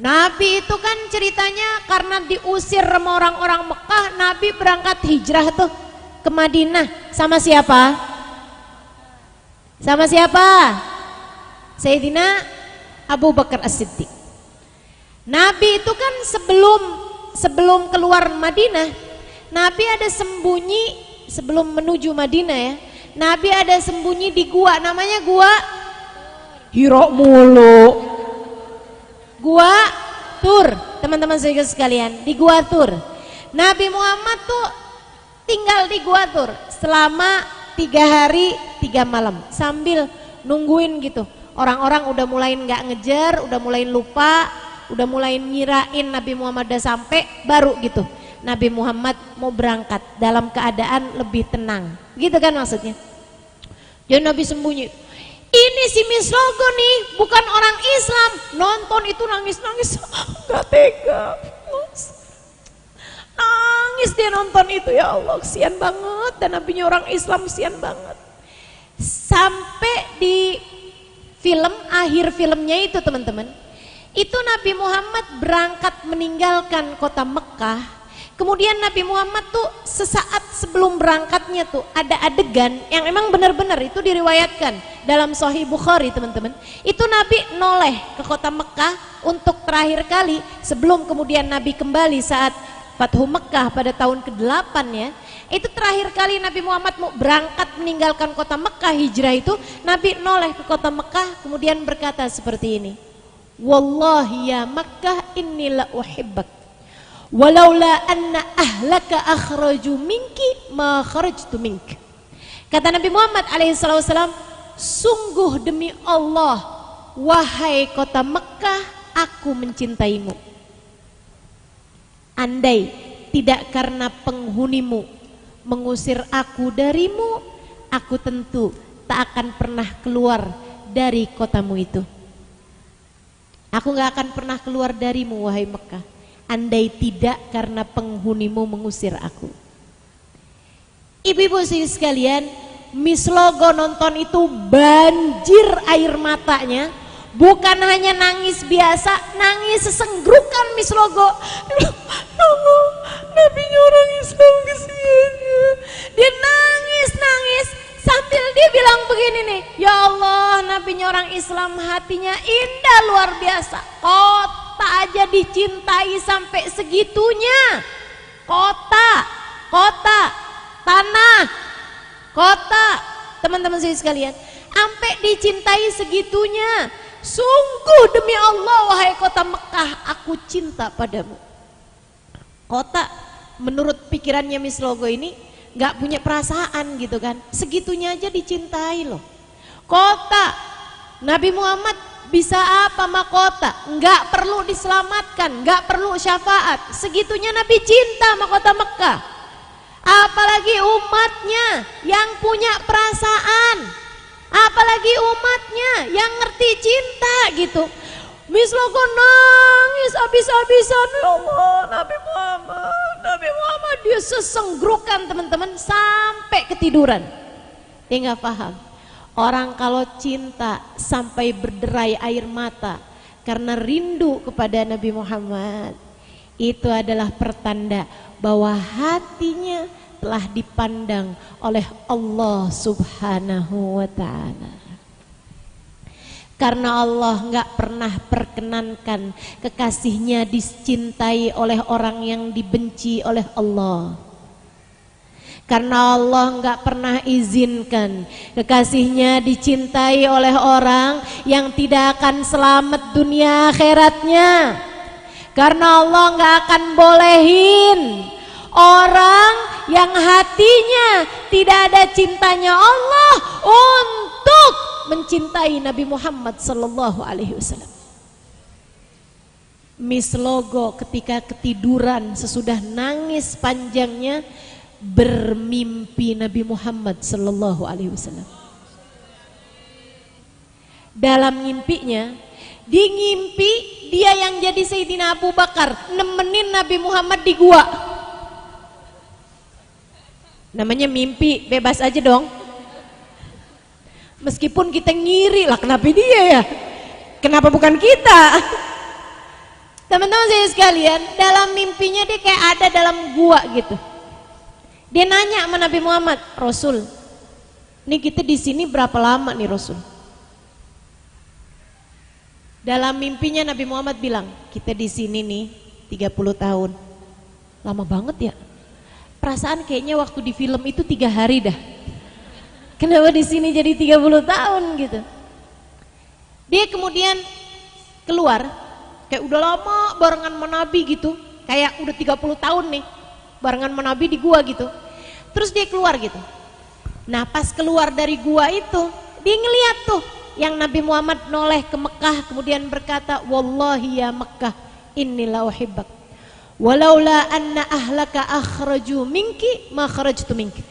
Nabi itu kan ceritanya karena diusir sama orang-orang Mekah, Nabi berangkat hijrah tuh ke Madinah. Sama siapa? Sama siapa? Sayyidina Abu Bakar As-Siddiq. Nabi itu kan sebelum keluar Madinah, Nabi ada sembunyi sebelum menuju Madinah ya. Nabi ada sembunyi di gua, namanya gua Hira mulu. Gua Tur, teman-teman sekalian, di gua Tur. Nabi Muhammad tuh tinggal di gua Tur selama 3 hari 3 malam sambil nungguin gitu. Orang-orang udah mulai nggak ngejar, udah mulai lupa, udah mulai ngirain Nabi Muhammad udah sampai, baru gitu Nabi Muhammad mau berangkat dalam keadaan lebih tenang. Gitu kan maksudnya. Jadi Nabi sembunyi. Ini si Miss Logo nih bukan orang Islam, nonton itu nangis-nangis, nggak tega, nangis dia nonton itu, ya Allah kesian banget, dan nabinya orang Islam kesian banget. Sampai di film, akhir filmnya itu teman-teman, itu Nabi Muhammad berangkat meninggalkan kota Mekah. Kemudian Nabi Muhammad tuh sesaat sebelum berangkatnya tuh ada adegan yang emang benar-benar itu diriwayatkan dalam Sahih Bukhari teman-teman. Itu Nabi noleh ke kota Mekah untuk terakhir kali sebelum kemudian Nabi kembali saat Fathu Mekah pada tahun ke-8 ya. Itu terakhir kali Nabi Muhammad mau berangkat meninggalkan kota Mekah hijrah itu, Nabi noleh ke kota Mekah kemudian berkata seperti ini. Wallahi ya Makkah inni la uhibbak. Walaula anna ahlaka akhraju minki ma kharajtu mink. Kata Nabi Muhammad alaihissalam, sungguh demi Allah wahai kota Mekah aku mencintaimu. Andai tidak karena penghunimu mengusir aku darimu, aku tentu tak akan pernah keluar dari kotamu itu. Aku gak akan pernah keluar darimu wahai Mekah, andai tidak karena penghunimu mengusir aku. Ibu-ibu sekalian, Miss Logo nonton itu banjir air matanya. Bukan hanya nangis biasa, nangis sesenggrukan Miss Logo. Allah, nabinya orang Islam kesiannya. Dia nangis sambil dia bilang begini nih, ya Allah nabinya orang Islam hatinya indah luar biasa. Kota aja dicintai sampai segitunya. Kota, tanah, kota, teman-teman sekalian, sampai dicintai segitunya. Sungguh demi Allah wahai kota Mekah, aku cinta padamu. Kota menurut pikirannya Miss Logo ini nggak punya perasaan gitu kan, segitunya aja dicintai loh. Kota Nabi Muhammad bisa apa mahkota, nggak perlu diselamatkan, nggak perlu syafaat, segitunya Nabi cinta sama kota Mekah. Apalagi umatnya yang punya perasaan, apalagi umatnya yang ngerti cinta gitu. Miss Logo nangis habis-habisan, ya Allah, Nabi Muhammad dia sesenggrukan teman-teman sampai ketiduran. Dia nggak paham. Orang kalau cinta sampai berderai air mata karena rindu kepada Nabi Muhammad, itu adalah pertanda bahwa hatinya telah dipandang oleh Allah Subhanahu wa ta'ala. Karena Allah nggak pernah perkenankan kekasihnya dicintai oleh orang yang dibenci oleh Allah. Karena Allah nggak pernah izinkan kekasihnya dicintai oleh orang yang tidak akan selamat dunia akhiratnya. Karena Allah nggak akan bolehin orang yang hatinya tidak ada cintanya Allah untuk mencintai Nabi Muhammad sallallahu alaihi wasallam. Miss Logo ketika ketiduran sesudah nangis panjangnya bermimpi Nabi Muhammad sallallahu alaihi wasallam. Dalam mimpinya, di ngimpi dia yang jadi Sayyidina Abu Bakar nemenin Nabi Muhammad di gua. Namanya mimpi, bebas aja dong. Meskipun kita ngiri lah, kenapa dia ya? Kenapa bukan kita? Teman-teman saya sekalian, dalam mimpinya dia kayak ada dalam gua gitu. Dia nanya sama Nabi Muhammad, Rasul, ini kita di sini berapa lama nih Rasul? Dalam mimpinya Nabi Muhammad bilang, kita di sini nih 30 tahun. Lama banget ya. Perasaan kayaknya waktu di film itu 3 hari dah. Kenapa di sini jadi 30 tahun gitu? Dia kemudian keluar, kayak udah lama barengan sama Nabi gitu, kayak udah 30 tahun nih barengan sama Nabi di gua gitu. Terus dia keluar gitu. Nah pas keluar dari gua itu, dia ngeliat tuh yang Nabi Muhammad noleh ke Mekah kemudian berkata, wallahi ya Mekah inni la uhibbak walaula anna ahlaka akhraju minki ma kharajtu minki.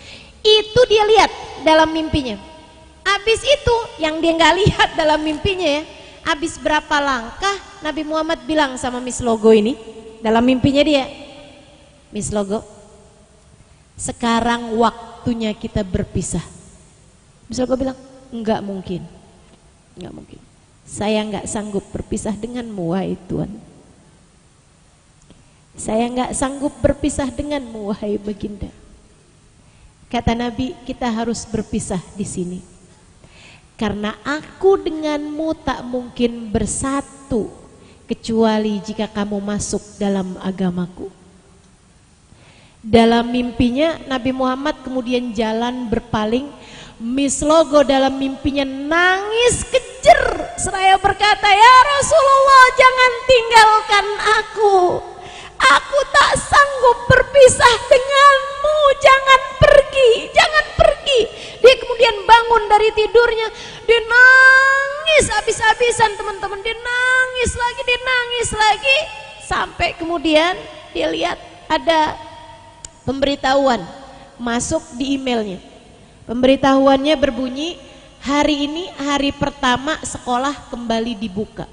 Itu dia lihat dalam mimpinya. Abis itu yang dia nggak lihat dalam mimpinya ya, abis berapa langkah Nabi Muhammad bilang sama Miss Logo ini dalam mimpinya dia, Miss Logo, sekarang waktunya kita berpisah. Miss Logo bilang, enggak mungkin, enggak mungkin. Saya enggak sanggup berpisah denganmu wahai Tuhan. Saya enggak sanggup berpisah denganmu wahai baginda. Kata Nabi, kita harus berpisah di sini. Karena aku denganmu tak mungkin bersatu kecuali jika kamu masuk dalam agamaku. Dalam mimpinya Nabi Muhammad kemudian jalan berpaling. Miss Logo dalam mimpinya nangis kejer seraya berkata, ya Rasulullah jangan tinggalkan aku. Aku tak sanggup berpisah denganmu, jangan pergi, jangan pergi. Dia kemudian bangun dari tidurnya, dia nangis habis-habisan teman-teman, dia nangis lagi, sampai kemudian dia lihat ada pemberitahuan masuk di emailnya. Pemberitahuannya berbunyi, hari ini hari pertama sekolah kembali dibuka.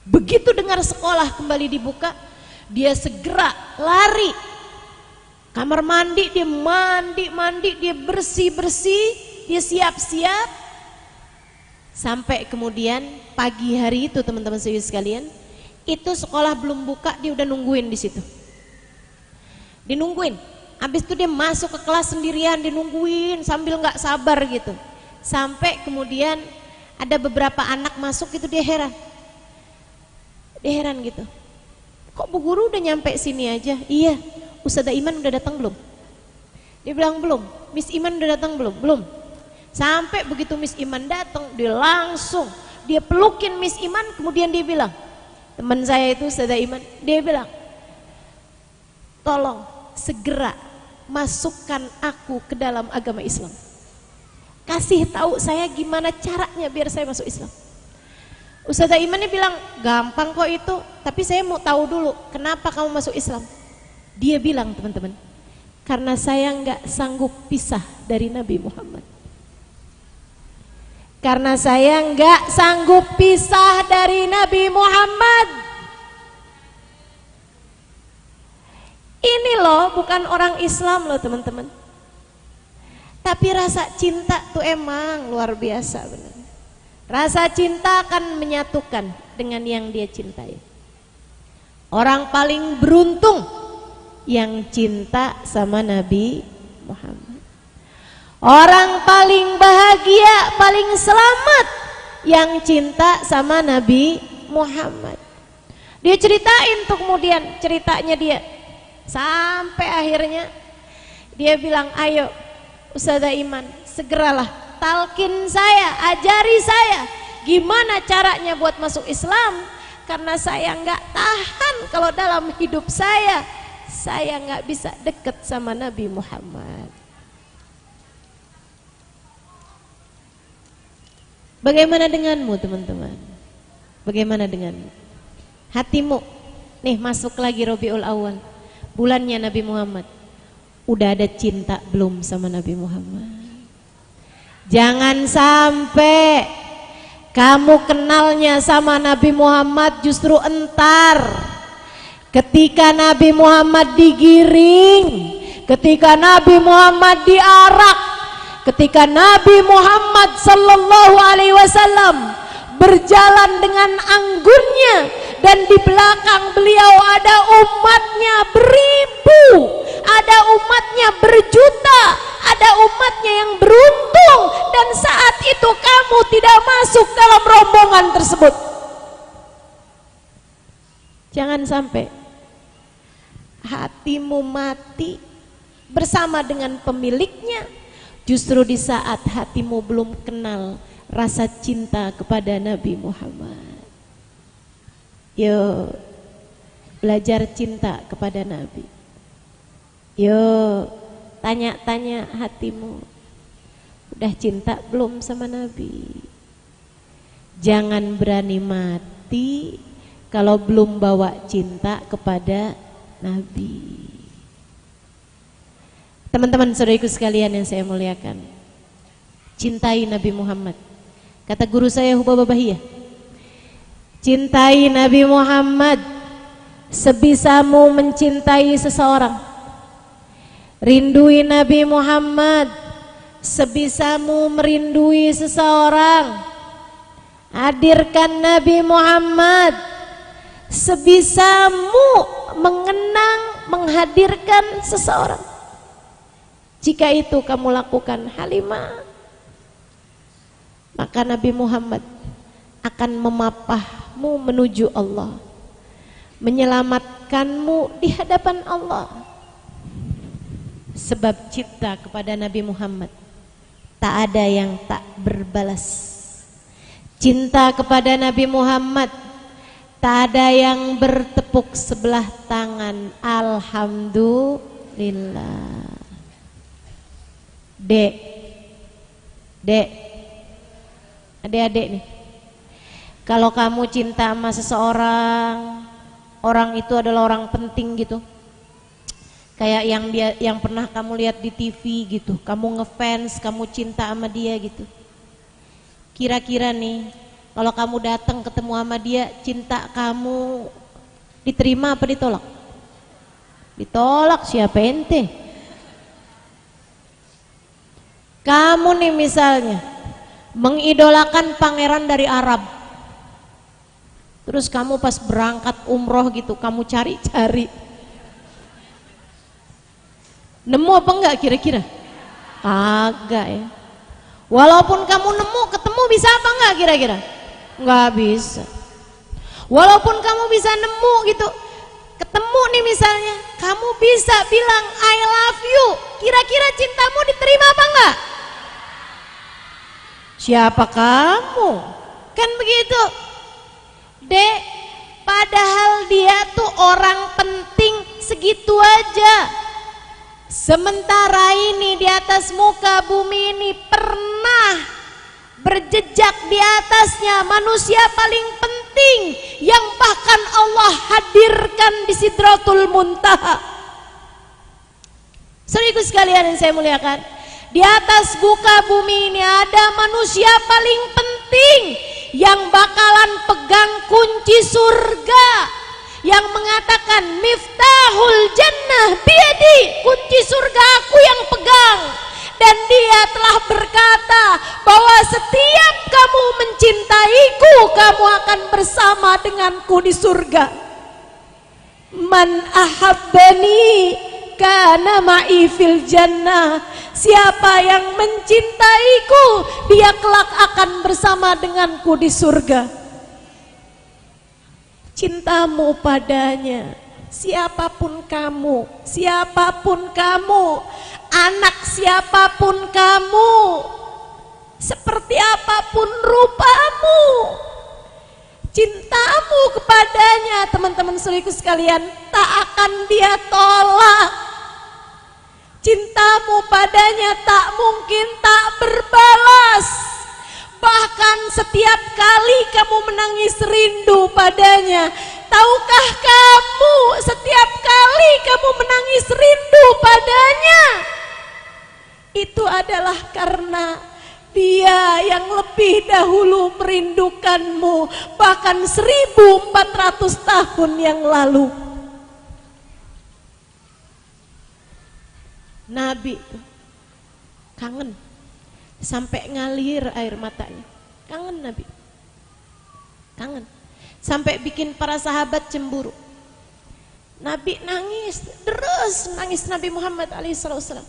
Begitu dengar sekolah kembali dibuka, dia segera lari kamar mandi, dia mandi, dia bersih-bersih, dia siap-siap. Sampai kemudian pagi hari itu teman-teman sekalian, itu sekolah belum buka, dia udah nungguin di situ. Dinungguin. Habis itu dia masuk ke kelas sendirian, dinungguin sambil nggak sabar gitu. Sampai kemudian ada beberapa anak masuk itu dia heran. Dia heran gitu. Kok Bu Guru udah nyampe sini aja? Iya. Ustazah Iman udah datang belum? Dia bilang belum. Miss Iman udah datang belum? Belum. Sampai begitu Miss Iman datang, dia pelukin Miss Iman, kemudian dia bilang, teman saya itu Ustazah Iman, dia bilang, tolong segera masukkan aku ke dalam agama Islam. Kasih tahu saya gimana caranya biar saya masuk Islam. Ustazah Iman bilang, gampang kok itu, tapi saya mau tahu dulu kenapa kamu masuk Islam. Dia bilang, teman-teman, karena saya nggak sanggup pisah dari Nabi Muhammad. Karena saya nggak sanggup pisah dari Nabi Muhammad. Ini loh bukan orang Islam loh teman-teman. Tapi rasa cinta tuh emang luar biasa benar. Rasa cinta akan menyatukan dengan yang dia cintai. Orang paling beruntung yang cinta sama Nabi Muhammad. Orang paling bahagia, paling selamat yang cinta sama Nabi Muhammad. Dia ceritain tuh kemudian ceritanya dia. Sampai akhirnya dia bilang, ayo Ustazah Iman, segeralah talkin saya, ajari saya gimana caranya buat masuk Islam. Karena saya nggak tahan kalau dalam hidup saya nggak bisa deket sama Nabi Muhammad. Bagaimana denganmu teman-teman? Bagaimana denganmu? Hatimu, nih masuk lagi Rabiul Awal, bulannya Nabi Muhammad. Udah ada cinta belum sama Nabi Muhammad? Jangan sampai kamu kenalnya sama Nabi Muhammad justru entar. Ketika Nabi Muhammad digiring, ketika Nabi Muhammad diarak, ketika Nabi Muhammad sallallahu alaihi wasallam berjalan dengan anggunnya dan di belakang beliau ada umatnya beribu, ada umatnya berjuta, ada umatnya yang beruntung, dan saat itu kamu tidak masuk dalam rombongan tersebut. Jangan sampai hatimu mati bersama dengan pemiliknya justru di saat hatimu belum kenal rasa cinta kepada Nabi Muhammad. Yuk belajar cinta kepada Nabi. Yuk tanya-tanya hatimu, udah cinta belum sama Nabi? Jangan berani mati kalau belum bawa cinta kepada Nabi. Teman-teman saudariku sekalian yang saya muliakan, cintai Nabi Muhammad. Kata guru saya Hubaba Bahiyah, cintai Nabi Muhammad sebisamu mencintai seseorang. Rindui Nabi Muhammad sebisamu merindui seseorang. Hadirkan Nabi Muhammad sebisamu mengenang, menghadirkan seseorang. Jika itu kamu lakukan Halimah, maka Nabi Muhammad akan memapahmu menuju Allah, menyelamatkanmu di hadapan Allah. Sebab cinta kepada Nabi Muhammad tak ada yang tak berbalas. Cinta kepada Nabi Muhammad tak ada yang bertepuk sebelah tangan. Alhamdulillah. Dek, adik-adik nih, kalau kamu cinta sama seseorang, orang itu adalah orang penting gitu, kayak yang pernah kamu lihat di TV gitu, kamu ngefans, kamu cinta sama dia gitu. Kira-kira nih, kalau kamu datang ketemu sama dia, cinta kamu diterima apa ditolak? Ditolak, siapa ente? Kamu nih misalnya mengidolakan pangeran dari Arab, terus kamu pas berangkat umroh gitu kamu cari-cari, nemu apa enggak kira-kira? Agak ya. Walaupun kamu nemu, ketemu bisa apa enggak kira-kira? Enggak bisa. Walaupun kamu bisa nemu gitu, ketemu nih misalnya, kamu bisa bilang I love you, kira-kira cintamu diterima apa enggak? Siapa kamu? Kan begitu. Dek, padahal dia tuh orang penting segitu aja. Sementara ini di atas muka bumi ini pernah berjejak di atasnya manusia paling penting yang bahkan Allah hadirkan di Sidratul Muntaha. Saudaraku sekalian yang saya muliakan, di atas muka bumi ini ada manusia paling penting yang bakalan pegang kunci surga, yang mengatakan miftahul jannah biyadi, kunci surga aku yang pegang. Dan dia telah berkata bahwa setiap kamu mencintaiku, kamu akan bersama denganku di surga. Man ahabbani kana ma'i fil jannah. Siapa yang mencintaiku, dia kelak akan bersama denganku di surga. Cintamu padanya, siapapun kamu, anak siapapun kamu, seperti apapun rupamu, cintamu kepadanya, teman-teman saudaraku sekalian, tak akan dia tolak. Cintamu padanya tak mungkin tak berbalas. Bahkan setiap kali kamu menangis rindu padanya, tahukah kamu setiap kali kamu menangis rindu padanya, itu adalah karena dia yang lebih dahulu merindukanmu, bahkan 1400 tahun yang lalu. Nabi kangen sampai ngalir air matanya. Kangen Nabi, kangen sampai bikin para sahabat cemburu. Nabi nangis, terus nangis Nabi Muhammad alaihissalam.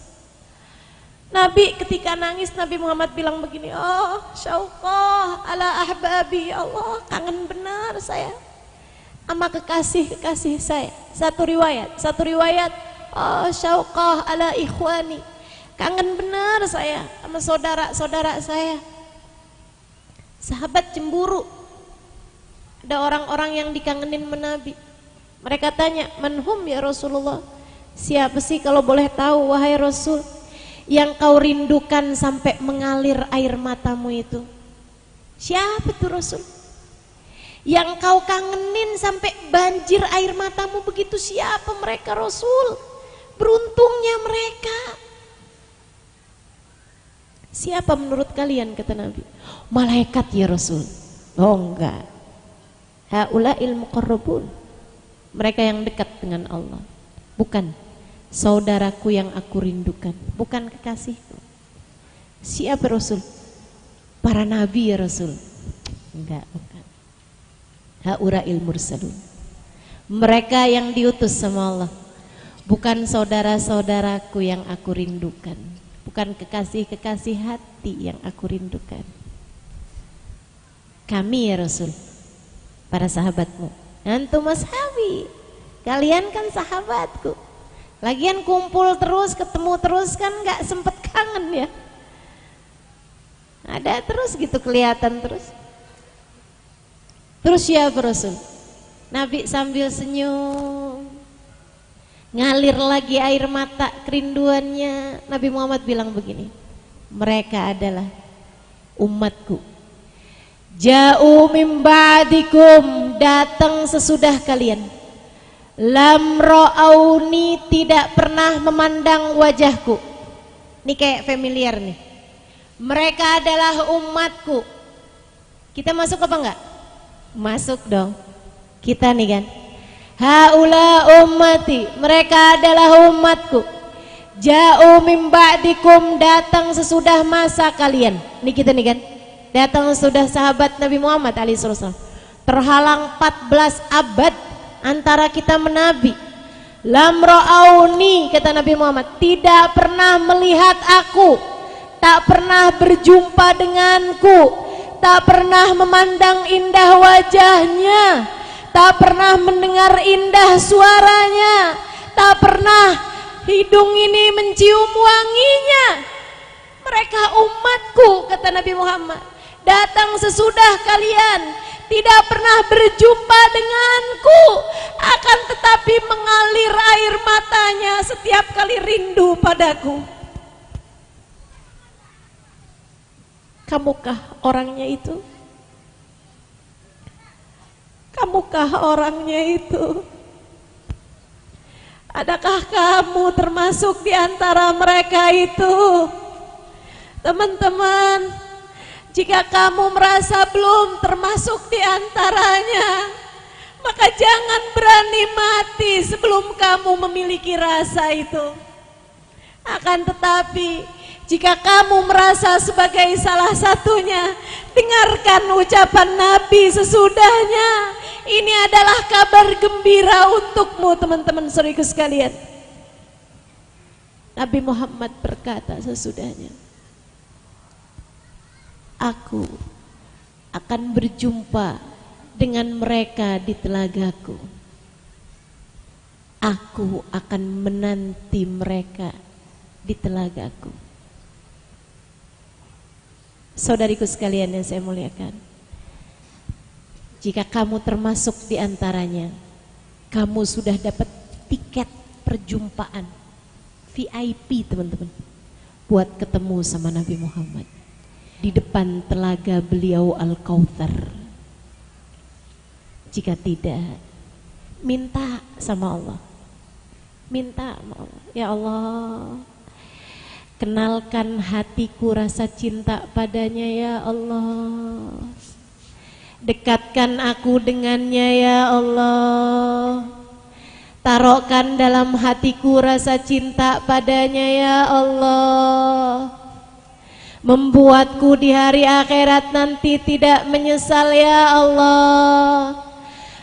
Nabi ketika nangis, Nabi Muhammad bilang begini, oh syauqah ala ahbabi, ya Allah kangen benar saya sama kekasih-kekasih saya. Satu riwayat, oh syauqah ala ikhwani, kangen benar saya sama saudara-saudara saya. Sahabat cemburu, ada orang-orang yang dikangenin Nabi. Mereka tanya, manhum ya Rasulullah, siapa sih kalau boleh tahu wahai Rasul yang kau rindukan sampai mengalir air matamu itu? Siapa tuh Rasul? Yang kau kangenin sampai banjir air matamu begitu, siapa mereka Rasul? Beruntungnya mereka. Siapa menurut kalian, kata Nabi? Malaikat ya Rasul. Oh enggak, haula'il muqarrabun, mereka yang dekat dengan Allah. Bukan saudaraku yang aku rindukan, bukan kekasihku. Siapa Rasul? Para nabi ya Rasul. Enggak, bukan. Haula'il mursalun, mereka yang diutus sama Allah. Bukan saudara-saudaraku yang aku rindukan, bukan kekasih-kekasih hati yang aku rindukan. Kami ya Rasul, para sahabatmu. Antum ashabi, kalian kan sahabatku. Lagian kumpul terus, ketemu terus, kan gak sempet kangen ya. Ada terus gitu, kelihatan terus. Terus ya Rasul, Nabi sambil senyum, ngalir lagi air mata kerinduannya. Nabi Muhammad bilang begini, mereka adalah umatku. Ja'u min ba'dikum, datang sesudah kalian. Lam ra'auni, tidak pernah memandang wajahku. Ini kayak familiar nih. Mereka adalah umatku. Kita masuk apa enggak? Masuk dong. Kita nih kan. Haula ummati, mereka adalah umatku. Ja'u min ba'dikum, datang sesudah masa kalian. Ini kita nih kan. Datang sudah sahabat Nabi Muhammad alaihissalam. Terhalang 14 abad antara kita menabi. Lam ra'auni, kata Nabi Muhammad, tidak pernah melihat aku, tak pernah berjumpa denganku, tak pernah memandang indah wajahnya, tak pernah mendengar indah suaranya, tak pernah hidung ini mencium wanginya. Mereka umatku, kata Nabi Muhammad, datang sesudah kalian, tidak pernah berjumpa denganku, akan tetapi mengalir air matanya setiap kali rindu padaku. Kamukah orangnya itu? Kamukah orangnya itu? Adakah kamu termasuk di antara mereka itu? Teman-teman, jika kamu merasa belum termasuk di antaranya, maka jangan berani mati sebelum kamu memiliki rasa itu. Akan tetapi, jika kamu merasa sebagai salah satunya, dengarkan ucapan Nabi sesudahnya. Ini adalah kabar gembira untukmu, teman-teman saudaraku sekalian. Nabi Muhammad berkata sesudahnya, aku akan berjumpa dengan mereka di telagaku. Aku akan menanti mereka di telagaku. Saudariku sekalian yang saya muliakan, jika kamu termasuk di antaranya, kamu sudah dapat tiket perjumpaan VIP, teman-teman, buat ketemu sama Nabi Muhammad di depan telaga beliau Al-Kautsar. Jika tidak, minta sama Allah. Minta sama Allah, ya Allah, kenalkan hatiku rasa cinta padanya ya Allah. Dekatkan aku dengannya ya Allah. Taruhkan dalam hatiku rasa cinta padanya ya Allah. Membuatku di hari akhirat nanti tidak menyesal ya Allah.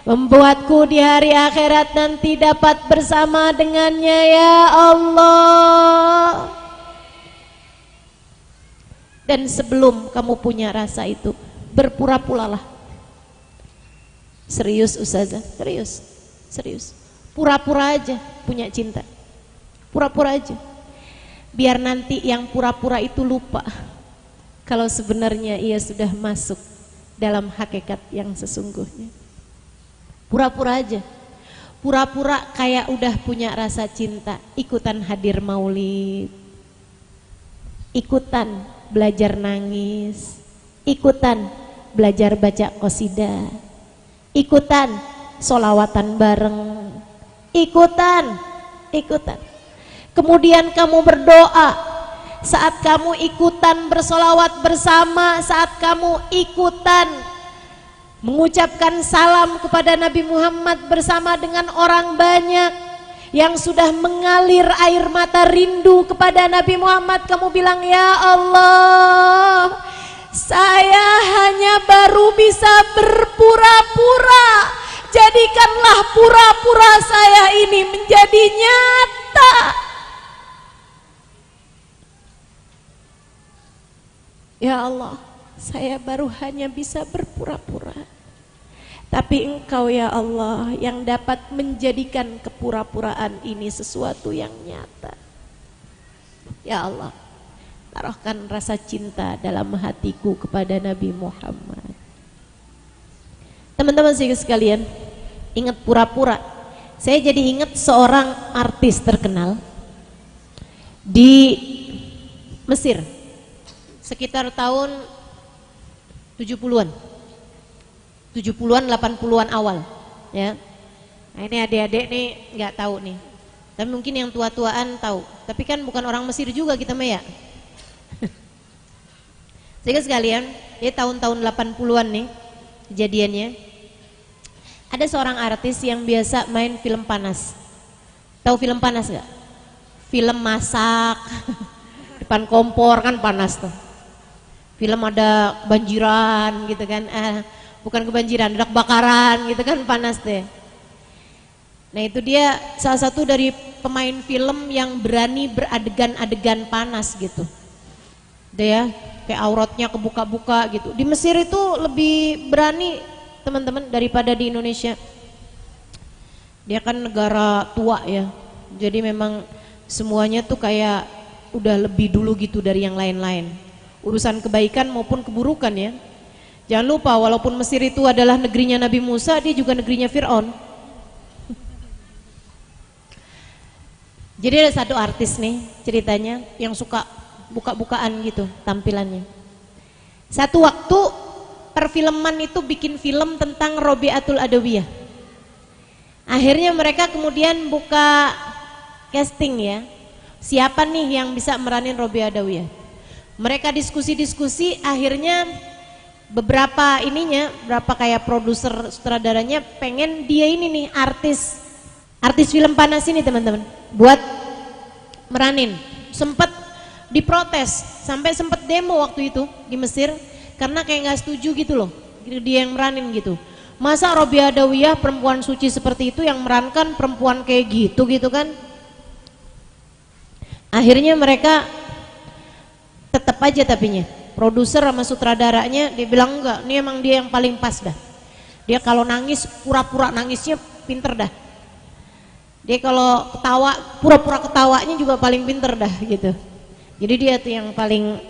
Membuatku di hari akhirat nanti dapat bersama dengannya ya Allah. Dan sebelum kamu punya rasa itu, berpura-puralah. Serius Ustazah, serius. Pura-pura aja punya cinta. Pura-pura aja. Biar nanti yang pura-pura itu lupa kalau sebenarnya ia sudah masuk dalam hakikat yang sesungguhnya. Pura-pura aja. Pura-pura kayak udah punya rasa cinta, ikutan hadir maulid, ikutan belajar nangis, ikutan belajar baca qasidah, ikutan sholawatan bareng, ikutan. Kemudian kamu berdoa saat kamu ikutan bersolawat bersama, saat kamu ikutan mengucapkan salam kepada Nabi Muhammad bersama dengan orang banyak yang sudah mengalir air mata rindu kepada Nabi Muhammad. Kamu bilang, ya Allah, saya hanya baru bisa berpura-pura, jadikanlah pura-pura saya ini menjadi nyata. Ya Allah, saya baru hanya bisa berpura-pura, tapi Engkau ya Allah yang dapat menjadikan kepura-puraan ini sesuatu yang nyata. Ya Allah, taruhkan rasa cinta dalam hatiku kepada Nabi Muhammad. Teman-teman sekalian, ingat pura-pura. Saya jadi ingat seorang artis terkenal di Mesir sekitar tahun 70-an 80-an awal ya. Nah, ini adik-adik nih nggak tahu nih, tapi mungkin yang tua-tuaan tahu, tapi kan bukan orang Mesir juga kita mah ya. Sehingga sekalian, ya tahun-tahun 80-an nih kejadiannya. Ada seorang artis yang biasa main film panas. Tahu film panas nggak? Film masak depan kompor kan panas tuh. Film ada banjiran gitu kan, bukan kebanjiran, ada kebakaran gitu kan, panas deh. Nah itu dia salah satu dari pemain film yang berani beradegan-adegan panas gitu. Dia kayak auratnya kebuka-buka gitu. Di Mesir itu lebih berani teman-teman daripada di Indonesia. Dia kan negara tua ya, jadi memang semuanya tuh kayak udah lebih dulu gitu dari yang lain-lain. Urusan kebaikan maupun keburukan ya. Jangan lupa walaupun Mesir itu adalah negerinya Nabi Musa, dia juga negerinya Fir'aun. Jadi ada satu artis nih ceritanya yang suka buka-bukaan gitu tampilannya. Satu waktu perfilman itu bikin film tentang Robiatul Adawiyah. Akhirnya mereka kemudian buka casting ya. Siapa nih yang bisa meranin Robiah Adawiyah? Mereka diskusi-diskusi, akhirnya beberapa berapa kayak produser sutradaranya pengen dia ini nih artis film panas ini teman-teman buat meranin. Sempat diprotes, sampai sempat demo waktu itu di Mesir karena kayak nggak setuju gitu loh, dia yang meranin gitu. Masa Robiah Adawiyah perempuan suci seperti itu yang merankan perempuan kayak gitu kan? Akhirnya mereka tetap aja tapinya. Produser sama sutradaranya dia bilang enggak, ini emang dia yang paling pas dah. Dia kalau nangis pura-pura nangisnya pinter dah. Dia kalau ketawa pura-pura ketawanya juga paling pinter dah gitu. Jadi dia tuh yang paling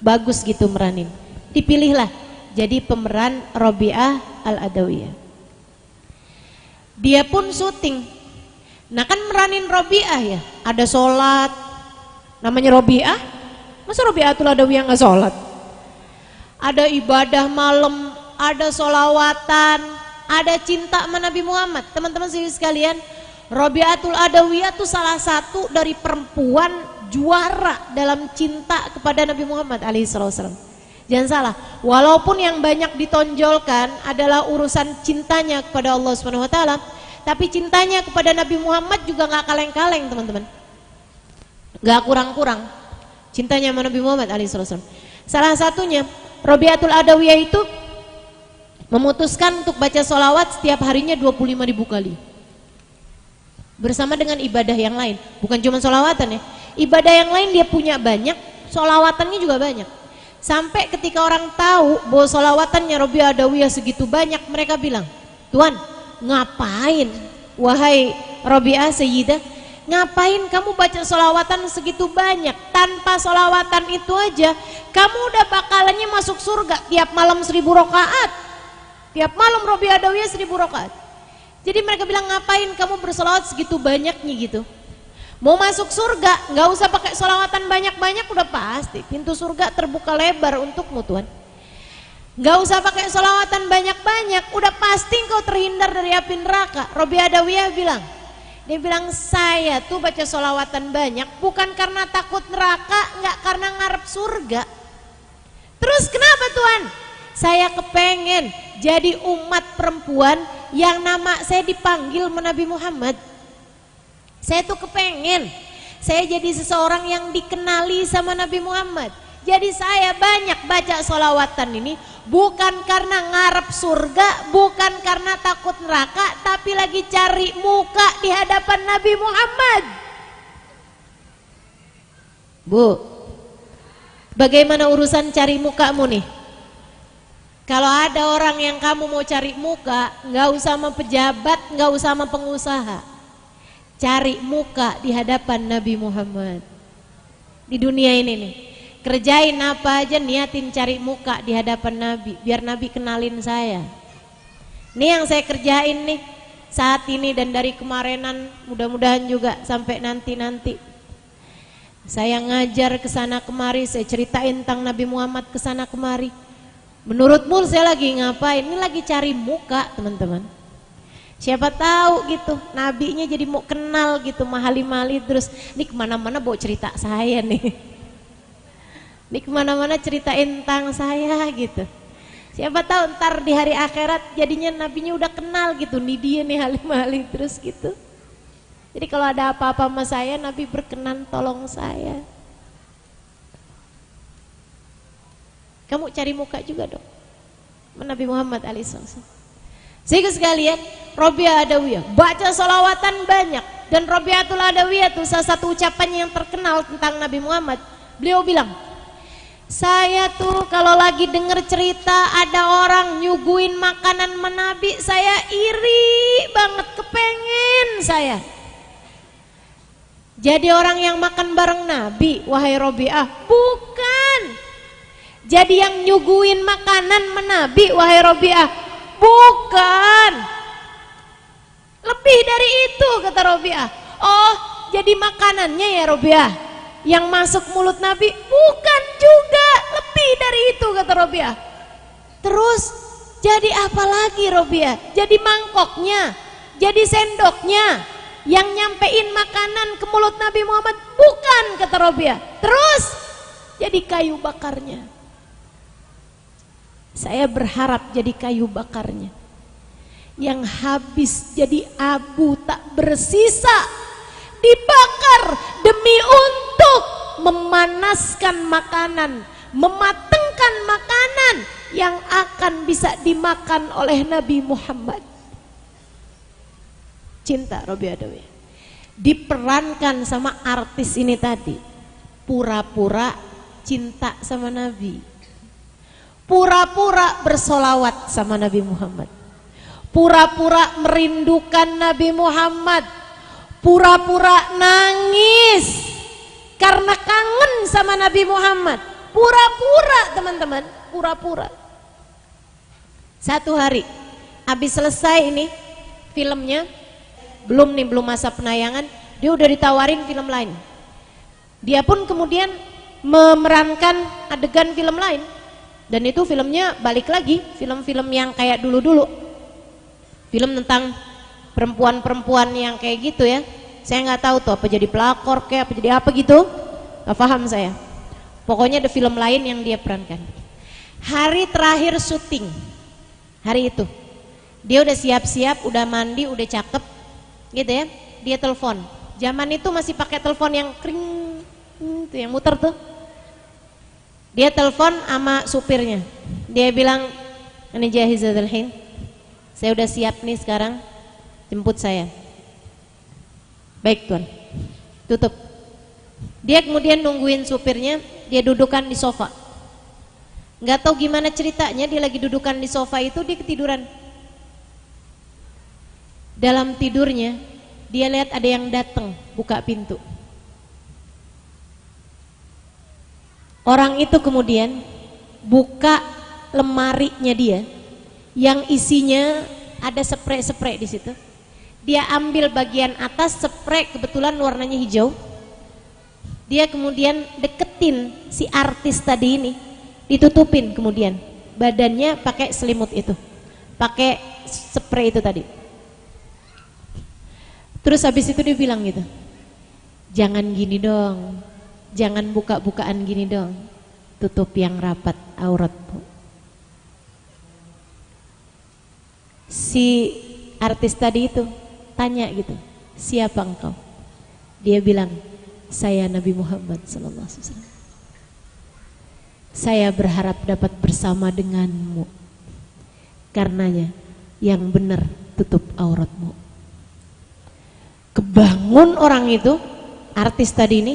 bagus gitu meranin. Dipilihlah jadi pemeran Robiah Al-Adawiyah. Dia pun syuting. Nah kan meranin Robiah ya, ada sholat, namanya Robiah. Masa Robiatul Adawiyah nggak sholat? Ada ibadah malam, ada sholawatan, ada cinta sama Nabi Muhammad. Teman-teman sekalian, Robiatul Adawiyah itu salah satu dari perempuan juara dalam cinta kepada Nabi Muhammad alaihissalam. Jangan salah, walaupun yang banyak ditonjolkan adalah urusan cintanya kepada Allah Subhanahu wa taala, tapi cintanya kepada Nabi Muhammad juga nggak kaleng-kaleng, teman-teman. Nggak kurang-kurang cintanya sama Nabi Muhammad alaihissalam. Salah satunya Robiatul Adawiyah itu memutuskan untuk baca sholawat setiap harinya 25.000 kali bersama dengan ibadah yang lain. Bukan cuma sholawatan ya, ibadah yang lain dia punya banyak, sholawatannya juga banyak. Sampai ketika orang tahu bahwa sholawatannya Robiah Adawiyah segitu banyak, mereka bilang, Tuan, ngapain wahai Robiah Sayyidah, ngapain kamu baca sholawatan segitu banyak? Tanpa sholawatan itu aja kamu udah bakalannya masuk surga tiap malam 1000 rakaat. Tiap malam Robiah Adawiyah 1000 rakaat. Jadi mereka bilang, ngapain kamu bersolawat segitu banyaknya gitu? Mau masuk surga nggak usah pakai sholawatan banyak-banyak, udah pasti pintu surga terbuka lebar untukmu Tuhan. Nggak usah pakai sholawatan banyak-banyak, udah pasti engkau terhindar dari api neraka. Robiah Adawiyah bilang, dia bilang, saya tuh baca sholawatan banyak bukan karena takut neraka, nggak karena ngarep surga. Terus kenapa Tuhan? Saya kepengen jadi umat perempuan yang nama saya dipanggil Nabi Muhammad. Saya tuh kepengen saya jadi seseorang yang dikenali sama Nabi Muhammad. Jadi saya banyak baca sholawatan ini bukan karena ngarep surga, bukan karena takut neraka, tapi lagi cari muka di hadapan Nabi Muhammad. Bu, bagaimana urusan cari mukamu nih? Kalau ada orang yang kamu mau cari muka, nggak usah sama pejabat, nggak usah sama pengusaha, cari muka di hadapan Nabi Muhammad. Di dunia ini nih, kerjain apa aja, niatin cari muka di hadapan Nabi, biar Nabi kenalin saya. Ini yang saya kerjain nih saat ini dan dari kemarinan, mudah-mudahan juga sampai nanti-nanti. Saya ngajar kesana kemari, saya ceritain tentang Nabi Muhammad kesana kemari. Menurutmu saya lagi ngapain? Ini lagi cari muka teman-teman. Siapa tahu gitu nabinya jadi mau kenal gitu, mahali-mahali terus ini kemana-mana bawa cerita saya nih. Ini kemana-mana ceritain tentang saya gitu. Siapa tahu ntar di hari akhirat jadinya nabinya udah kenal gitu, nih dia nih mahali-mahali terus gitu. Jadi kalau ada apa-apa sama saya, Nabi berkenan tolong saya. Kamu cari muka juga dong Nabi Muhammad alaihissalam. Sehingga sekalian, Robiah Adawiyah baca sholawatan banyak. Dan Robiatul Adawiyah itu salah satu ucapannya yang terkenal tentang Nabi Muhammad. Beliau bilang, saya tuh kalau lagi denger cerita ada orang nyuguin makanan menabi, saya iri banget, kepengen saya. Jadi orang yang makan bareng Nabi, wahai Robiah? Bukan. Jadi yang nyuguhin makanan menabi, wahai Robiah? Bukan. Lebih dari itu, kata Robiah. Oh, jadi makanannya ya Robiah yang masuk mulut Nabi? Bukan juga. Lebih dari itu, kata Robiah. Terus jadi apa lagi Robiah? Jadi mangkoknya, jadi sendoknya yang nyampein makanan ke mulut Nabi Muhammad? Bukan, kata Robiah. Terus jadi kayu bakarnya. Saya berharap jadi kayu bakarnya yang habis jadi abu tak bersisa, dibakar demi untuk memanaskan makanan, mematangkan makanan yang akan bisa dimakan oleh Nabi Muhammad. Cinta Robiah Adawi diperankan sama artis ini tadi, pura-pura cinta sama Nabi, pura-pura bersolawat sama Nabi Muhammad, pura-pura merindukan Nabi Muhammad, pura-pura nangis karena kangen sama Nabi Muhammad, pura-pura teman-teman, pura-pura. Satu hari habis selesai ini filmnya, belum masa penayangan, dia udah ditawarin film lain. Dia pun kemudian memerankan adegan film lain, dan itu filmnya balik lagi film-film yang kayak dulu-dulu, film tentang perempuan-perempuan yang kayak gitu ya. Saya nggak tahu tuh apa jadi pelakor kayak apa jadi apa gitu, nggak paham saya. Pokoknya ada film lain yang dia perankan. Hari terakhir syuting, hari itu dia udah siap-siap, udah mandi, udah cakep gitu ya. Dia telepon, zaman itu masih pakai telepon yang kering tuh, yang muter tuh. Dia telepon sama supirnya, dia bilang, "Ini jahizadul hin, saya udah siap nih sekarang, jemput saya." "Baik tuan." Tutup. Dia kemudian nungguin supirnya, dia dudukan di sofa. Nggak tahu gimana ceritanya, dia lagi dudukan di sofa itu dia ketiduran. Dalam tidurnya dia lihat ada yang datang buka pintu. Orang itu kemudian buka lemarinya dia yang isinya ada spray-spray di situ. Dia ambil bagian atas spray, kebetulan warnanya hijau. Dia kemudian deketin si artis tadi ini, ditutupin kemudian badannya pakai selimut itu, pakai spray itu tadi. Terus habis itu dia bilang gitu, "Jangan gini dong, jangan buka-bukaan gini dong, tutup yang rapat auratmu." Si artis tadi itu tanya gitu, "Siapa engkau?" Dia bilang, "Saya Nabi Muhammad SAW. Saya berharap dapat bersama denganmu. Karenanya yang benar tutup auratmu." Kebangun orang itu, artis tadi ini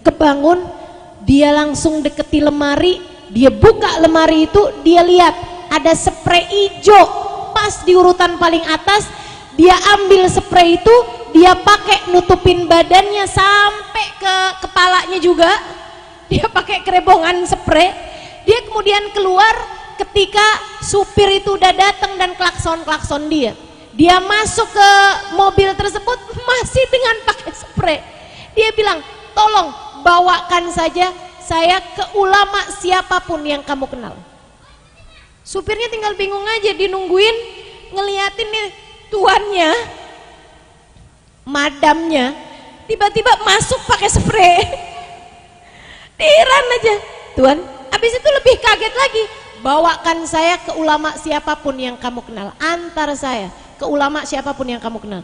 kebangun, dia langsung deketi lemari, dia buka lemari itu, dia lihat ada spray hijau pas di urutan paling atas. Dia ambil spray itu, dia pakai nutupin badannya sampai ke kepalanya juga, dia pakai kerebongan spray. Dia kemudian keluar ketika supir itu udah datang dan klakson dia. Dia masuk ke mobil tersebut masih dengan pakai spray. Dia bilang, "Tolong bawakan saja saya ke ulama siapapun yang kamu kenal." Supirnya tinggal bingung aja, dia nungguin, ngeliatin nih tuannya, madamnya, tiba-tiba masuk pakai spray. Diheran aja, "Tuan," habis itu lebih kaget lagi, "Bawakan saya ke ulama siapapun yang kamu kenal, antar saya ke ulama siapapun yang kamu kenal."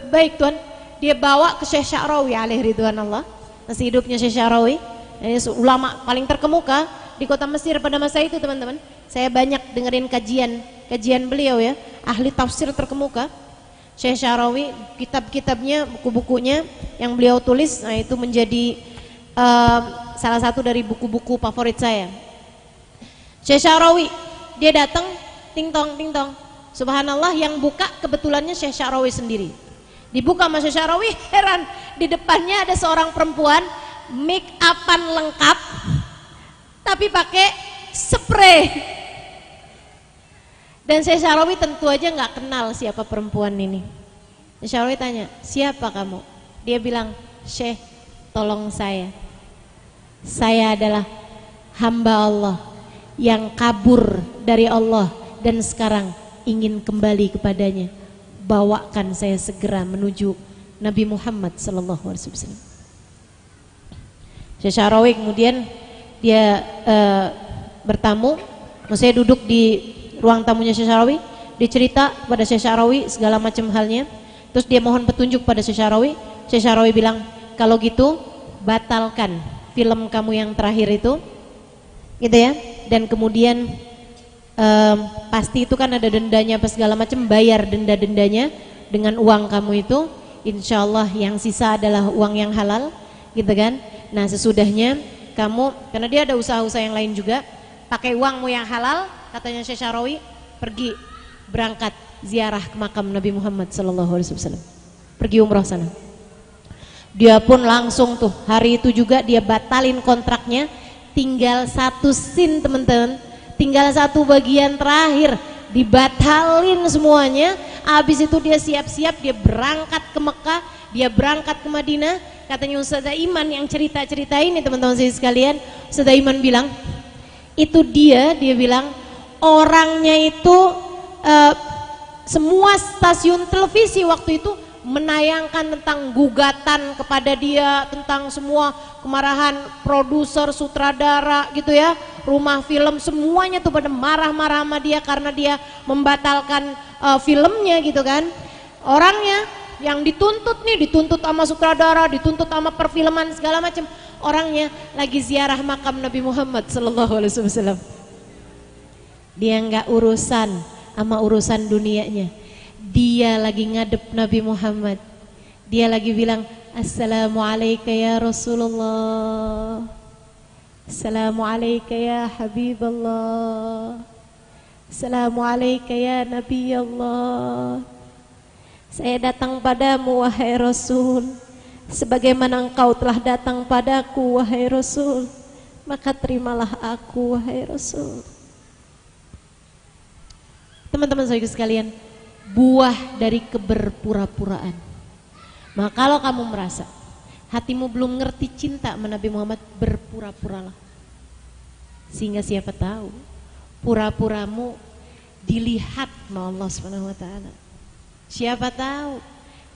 Baik tuan. Dia bawa ke Syekh Sya'rawi alaihi ridwanallah, masih hidupnya Syekh Sya'rawi, ulama paling terkemuka di kota Mesir pada masa itu teman-teman. Saya banyak dengerin kajian beliau ya, ahli tafsir terkemuka. Syekh Sya'rawi, kitab-kitabnya, buku-bukunya yang beliau tulis, nah itu menjadi salah satu dari buku-buku favorit saya. Syekh Sya'rawi, dia datang, ting tong, subhanallah, yang buka kebetulannya Syekh Sya'rawi sendiri. Dibuka sama Syekh Syarawi, heran, di depannya ada seorang perempuan make upan lengkap tapi pakai spray. Dan Syekh Syarawi tentu aja nggak kenal siapa perempuan ini. Syekh Syarawi tanya, siapa kamu? Dia bilang, Syekh, tolong saya adalah hamba Allah yang kabur dari Allah dan sekarang ingin kembali kepadanya. Bawakan saya segera menuju Nabi Muhammad sallallahu alaihi wasallam. Syekh Syarawi kemudian dia bertamu, maksudnya duduk di ruang tamunya Syekh Syarawi, dia cerita pada Syekh Syarawi segala macam halnya. Terus dia mohon petunjuk pada Syekh Syarawi. Syekh Syarawi bilang, kalau gitu batalkan film kamu yang terakhir itu, gitu ya. Dan kemudian pasti itu kan ada dendanya apa segala macam, bayar denda-dendanya dengan uang kamu itu. Insya Allah yang sisa adalah uang yang halal, gitu kan. Nah sesudahnya kamu, karena dia ada usaha-usaha yang lain juga, pakai uangmu yang halal, katanya Syekh Syarawi, pergi berangkat ziarah ke makam Nabi Muhammad sallallahu alaihi wasallam. Pergi umrah sana. Dia pun langsung tuh hari itu juga dia batalin kontraknya, tinggal satu scene teman-teman, tinggal satu bagian terakhir dibatalin semuanya. Habis itu dia siap-siap, dia berangkat ke Mekah, dia berangkat ke Madinah. Katanya Ustazah Iman yang cerita-cerita ini teman-teman sekalian, Ustazah Iman bilang itu dia bilang orangnya itu semua stasiun televisi waktu itu menayangkan tentang gugatan kepada dia, tentang semua kemarahan produser, sutradara gitu ya, rumah film, semuanya tuh pada marah-marah sama dia karena dia membatalkan filmnya gitu kan. Orangnya yang dituntut nih, dituntut sama sutradara, dituntut sama perfilman segala macam, orangnya lagi ziarah makam Nabi Muhammad sallallahu alaihi wasallam. Dia nggak urusan sama urusan dunianya, dia lagi ngadep Nabi Muhammad, dia lagi bilang assalamualaikum ya Rasulullah, assalamualaikum ya Habiballah, assalamualaikum ya Nabi Allah. Saya datang padamu wahai Rasul, sebagaimana engkau telah datang padaku wahai Rasul, maka terimalah aku wahai Rasul. Teman-teman saudara sekalian, buah dari keberpura-puraan. Maka kalau kamu merasa hatimu belum ngerti cinta sama Nabi Muhammad, berpura-puralah. Sehingga siapa tahu pura-puramu dilihat sama Allah Subhanahu wa taala. Siapa tahu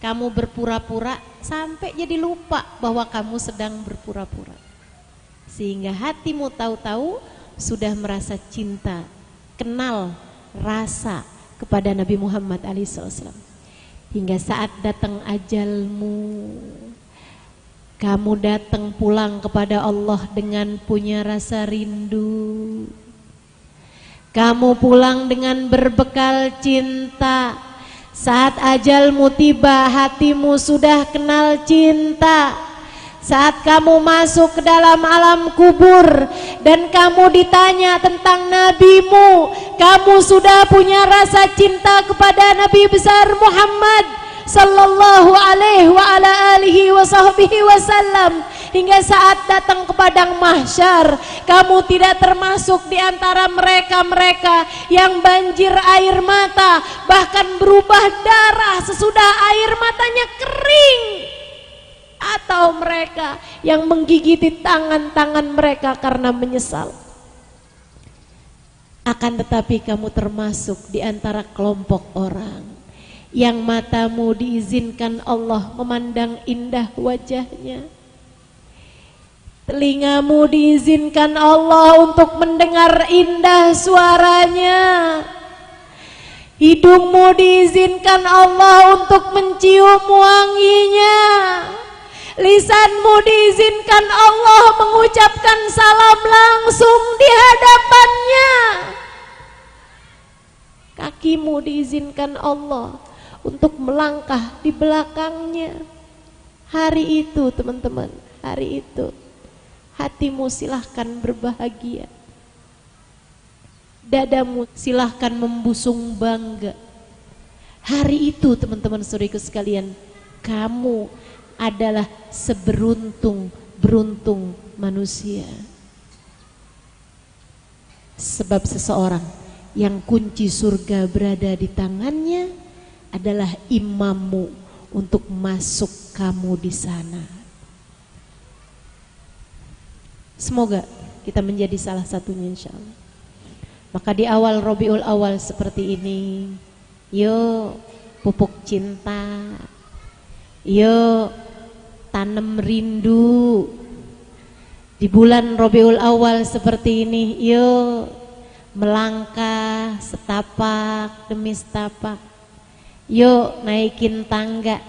kamu berpura-pura sampai jadi lupa bahwa kamu sedang berpura-pura. Sehingga hatimu tahu-tahu sudah merasa cinta, kenal rasa kepada Nabi Muhammad SAW. Hingga saat datang ajalmu, kamu datang pulang kepada Allah dengan punya rasa rindu. Kamu pulang dengan berbekal cinta. Saat ajalmu tiba, hatimu sudah kenal cinta. Saat kamu masuk ke dalam alam kubur dan kamu ditanya tentang nabimu, kamu sudah punya rasa cinta kepada Nabi besar Muhammad sallallahu alaihi wa ala alihi wa sahbihi wasallam. Hingga saat datang ke padang mahsyar, kamu tidak termasuk di antara mereka-mereka yang banjir air mata, bahkan berubah darah sesudah air matanya kering, atau mereka yang menggigiti tangan-tangan mereka karena menyesal. Akan tetapi kamu termasuk di antara kelompok orang yang matamu diizinkan Allah memandang indah wajahnya, telingamu diizinkan Allah untuk mendengar indah suaranya, hidungmu diizinkan Allah untuk mencium wanginya, lisanmu diizinkan Allah mengucapkan salam langsung di hadapannya, kakimu diizinkan Allah untuk melangkah di belakangnya. Hari itu teman-teman, hari itu hatimu silahkan berbahagia, dadamu silahkan membusung bangga. Hari itu teman-teman saudaraku sekalian, kamu adalah seberuntung manusia. Sebab seseorang yang kunci surga berada di tangannya adalah imammu untuk masuk kamu di sana. Semoga kita menjadi salah satunya insyaallah. Maka di awal Rabiul Awal seperti ini, yuk pupuk cinta, yuk tanam rindu. Di bulan Rabiul Awal seperti ini, yuk melangkah setapak demi setapak. Yuk naikin tangga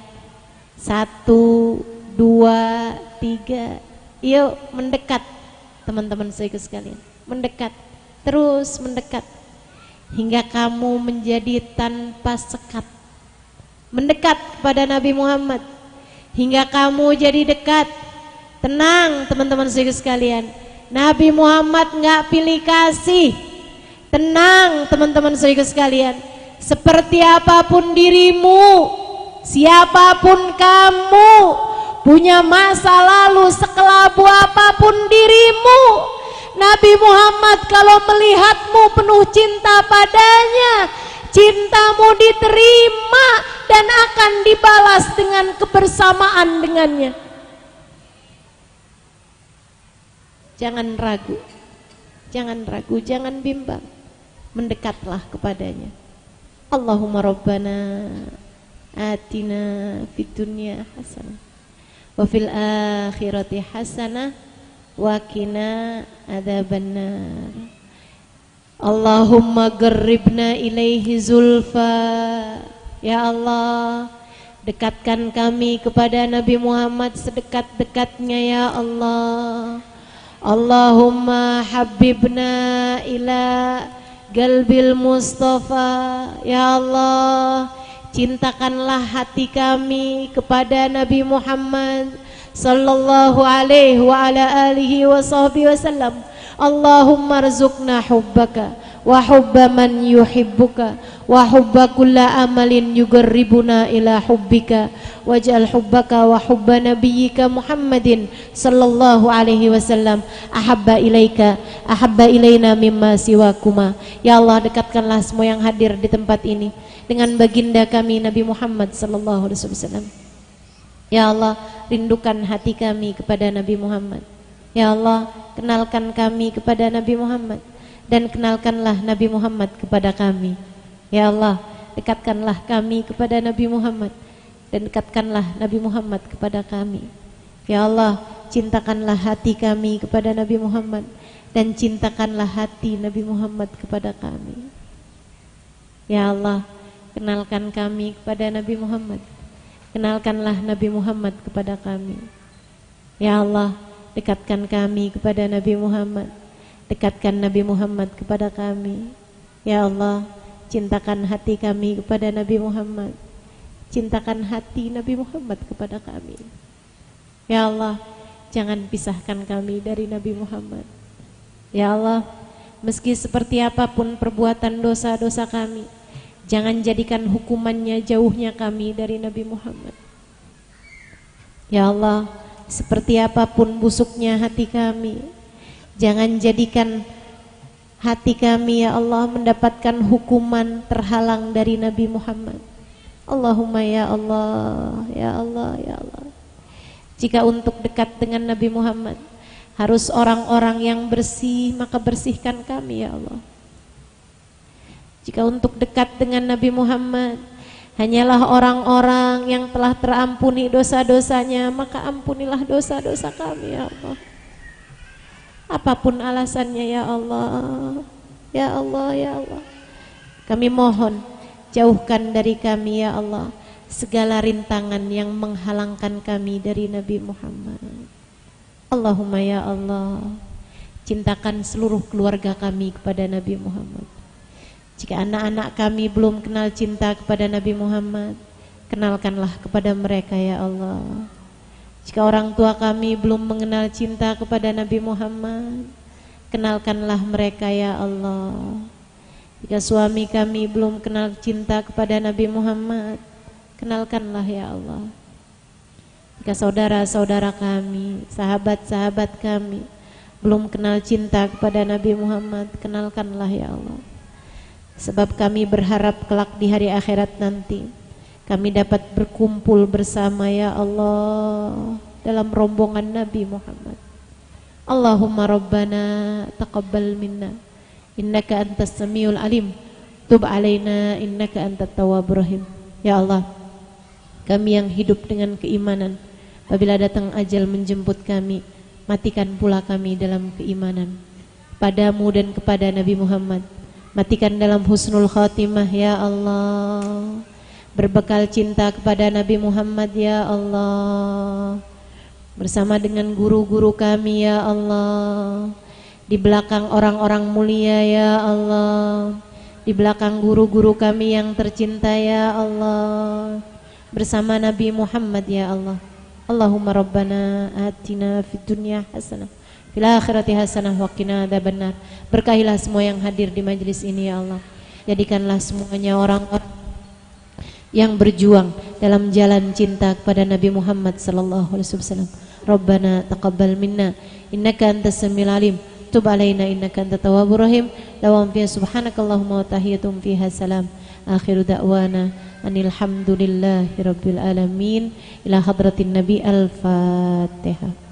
1, 2, 3. Yuk mendekat teman-teman saudara sekalian, mendekat, terus mendekat hingga kamu menjadi tanpa sekat. Mendekat kepada Nabi Muhammad hingga kamu jadi dekat. Tenang teman-teman saudara sekalian, Nabi Muhammad nggak pilih kasih. Tenang teman-teman saudara sekalian, seperti apapun dirimu, siapapun kamu, punya masa lalu sekelabu apapun dirimu, Nabi Muhammad kalau melihatmu penuh cinta padanya, cintamu diterima dan akan dibalas dengan kebersamaan dengannya. Jangan ragu, jangan bimbang, mendekatlah kepadanya. Allahumma rabbana atina fid dunya hasanah wa fil akhirati hasanah wa qina adzabannar. Allahumma qarribna ilaihi zulfa. Ya Allah, dekatkan kami kepada Nabi Muhammad sedekat-dekatnya ya Allah. Allahumma habibna ila galbil Mustafa. Ya Allah, cintakanlah hati kami kepada Nabi Muhammad sallallahu alaihi wa ala alihi wa sahbihi wasallam. Allahumma rzuqna hubbaka wa hubba man yuhibbuka wa hubba kulla amalin yugarribuna ila hubbika waj'al hubbaka wa hubba nabiyyika Muhammadin sallallahu alaihi wasallam ahabba ilaina mimma siwakuma. Ya Allah, dekatkanlah semua yang hadir di tempat ini dengan baginda kami Nabi Muhammad sallallahu alaihi wasallam. Ya Allah, rindukan hati kami kepada Nabi Muhammad. Ya Allah, kenalkan kami kepada Nabi Muhammad dan kenalkanlah Nabi Muhammad kepada kami. Ya Allah, dekatkanlah kami kepada Nabi Muhammad dan dekatkanlah Nabi Muhammad kepada kami. Ya Allah, cintakanlah hati kami kepada Nabi Muhammad dan cintakanlah hati Nabi Muhammad kepada kami. Ya Allah, kenalkan kami kepada Nabi Muhammad. Kenalkanlah Nabi Muhammad kepada kami. Ya Allah, dekatkan kami kepada Nabi Muhammad. Dekatkan Nabi Muhammad kepada kami. Ya Allah, cintakan hati kami kepada Nabi Muhammad. Cintakan hati Nabi Muhammad kepada kami. Ya Allah, jangan pisahkan kami dari Nabi Muhammad. Ya Allah, meski seperti apapun perbuatan dosa-dosa kami, jangan jadikan hukumannya jauhnya kami dari Nabi Muhammad. Ya Allah, seperti apapun busuknya hati kami, jangan jadikan hati kami ya Allah mendapatkan hukuman terhalang dari Nabi Muhammad. Allahumma ya Allah, ya Allah, ya Allah. Jika untuk dekat dengan Nabi Muhammad harus orang-orang yang bersih, maka bersihkan kami ya Allah. Jika untuk dekat dengan Nabi Muhammad hanyalah orang-orang yang telah terampuni dosa-dosanya, maka ampunilah dosa-dosa kami ya Allah. Apapun alasannya ya Allah, ya Allah, ya Allah. Kami mohon jauhkan dari kami ya Allah segala rintangan yang menghalangkan kami dari Nabi Muhammad. Allahumma ya Allah, cintakan seluruh keluarga kami kepada Nabi Muhammad. Jika anak-anak kami belum kenal cinta kepada Nabi Muhammad, kenalkanlah kepada mereka ya Allah. Jika orang tua kami belum mengenal cinta kepada Nabi Muhammad, kenalkanlah mereka ya Allah. Jika suami kami belum kenal cinta kepada Nabi Muhammad, kenalkanlah ya Allah. Jika saudara-saudara kami, sahabat-sahabat kami belum kenal cinta kepada Nabi Muhammad, kenalkanlah ya Allah. Sebab kami berharap kelak di hari akhirat nanti kami dapat berkumpul bersama ya Allah dalam rombongan Nabi Muhammad. Allahumma rabbana taqabbal minna innaka antas samiul alim, tub alaina innaka antat tawwabur rahim. Ya Allah, kami yang hidup dengan keimanan, apabila datang ajal menjemput kami, matikan pula kami dalam keimanan padamu dan kepada Nabi Muhammad. Matikan dalam husnul khatimah ya Allah, berbekal cinta kepada Nabi Muhammad ya Allah, bersama dengan guru-guru kami ya Allah, di belakang orang-orang mulia ya Allah, di belakang guru-guru kami yang tercinta ya Allah, bersama Nabi Muhammad ya Allah. Allahumma rabbana atina fid dunya hasanah fil akhirati hasanah wa qina adzabannar. Berkahilah semua yang hadir di majelis ini ya Allah. Jadikanlah semuanya orang-orang yang berjuang dalam jalan cinta kepada Nabi Muhammad sallallahu alaihi wasallam. Rabbana taqabbal minna innaka antas samiul alim, tub alaina innaka antat tawwabur rahim. Lawam fiha subhanakallahumma wa tahiyatum fiha salam. Akhiru da'wana anil hamdulillahi rabbil alamin. Ila hadratin nabi al-fatihah.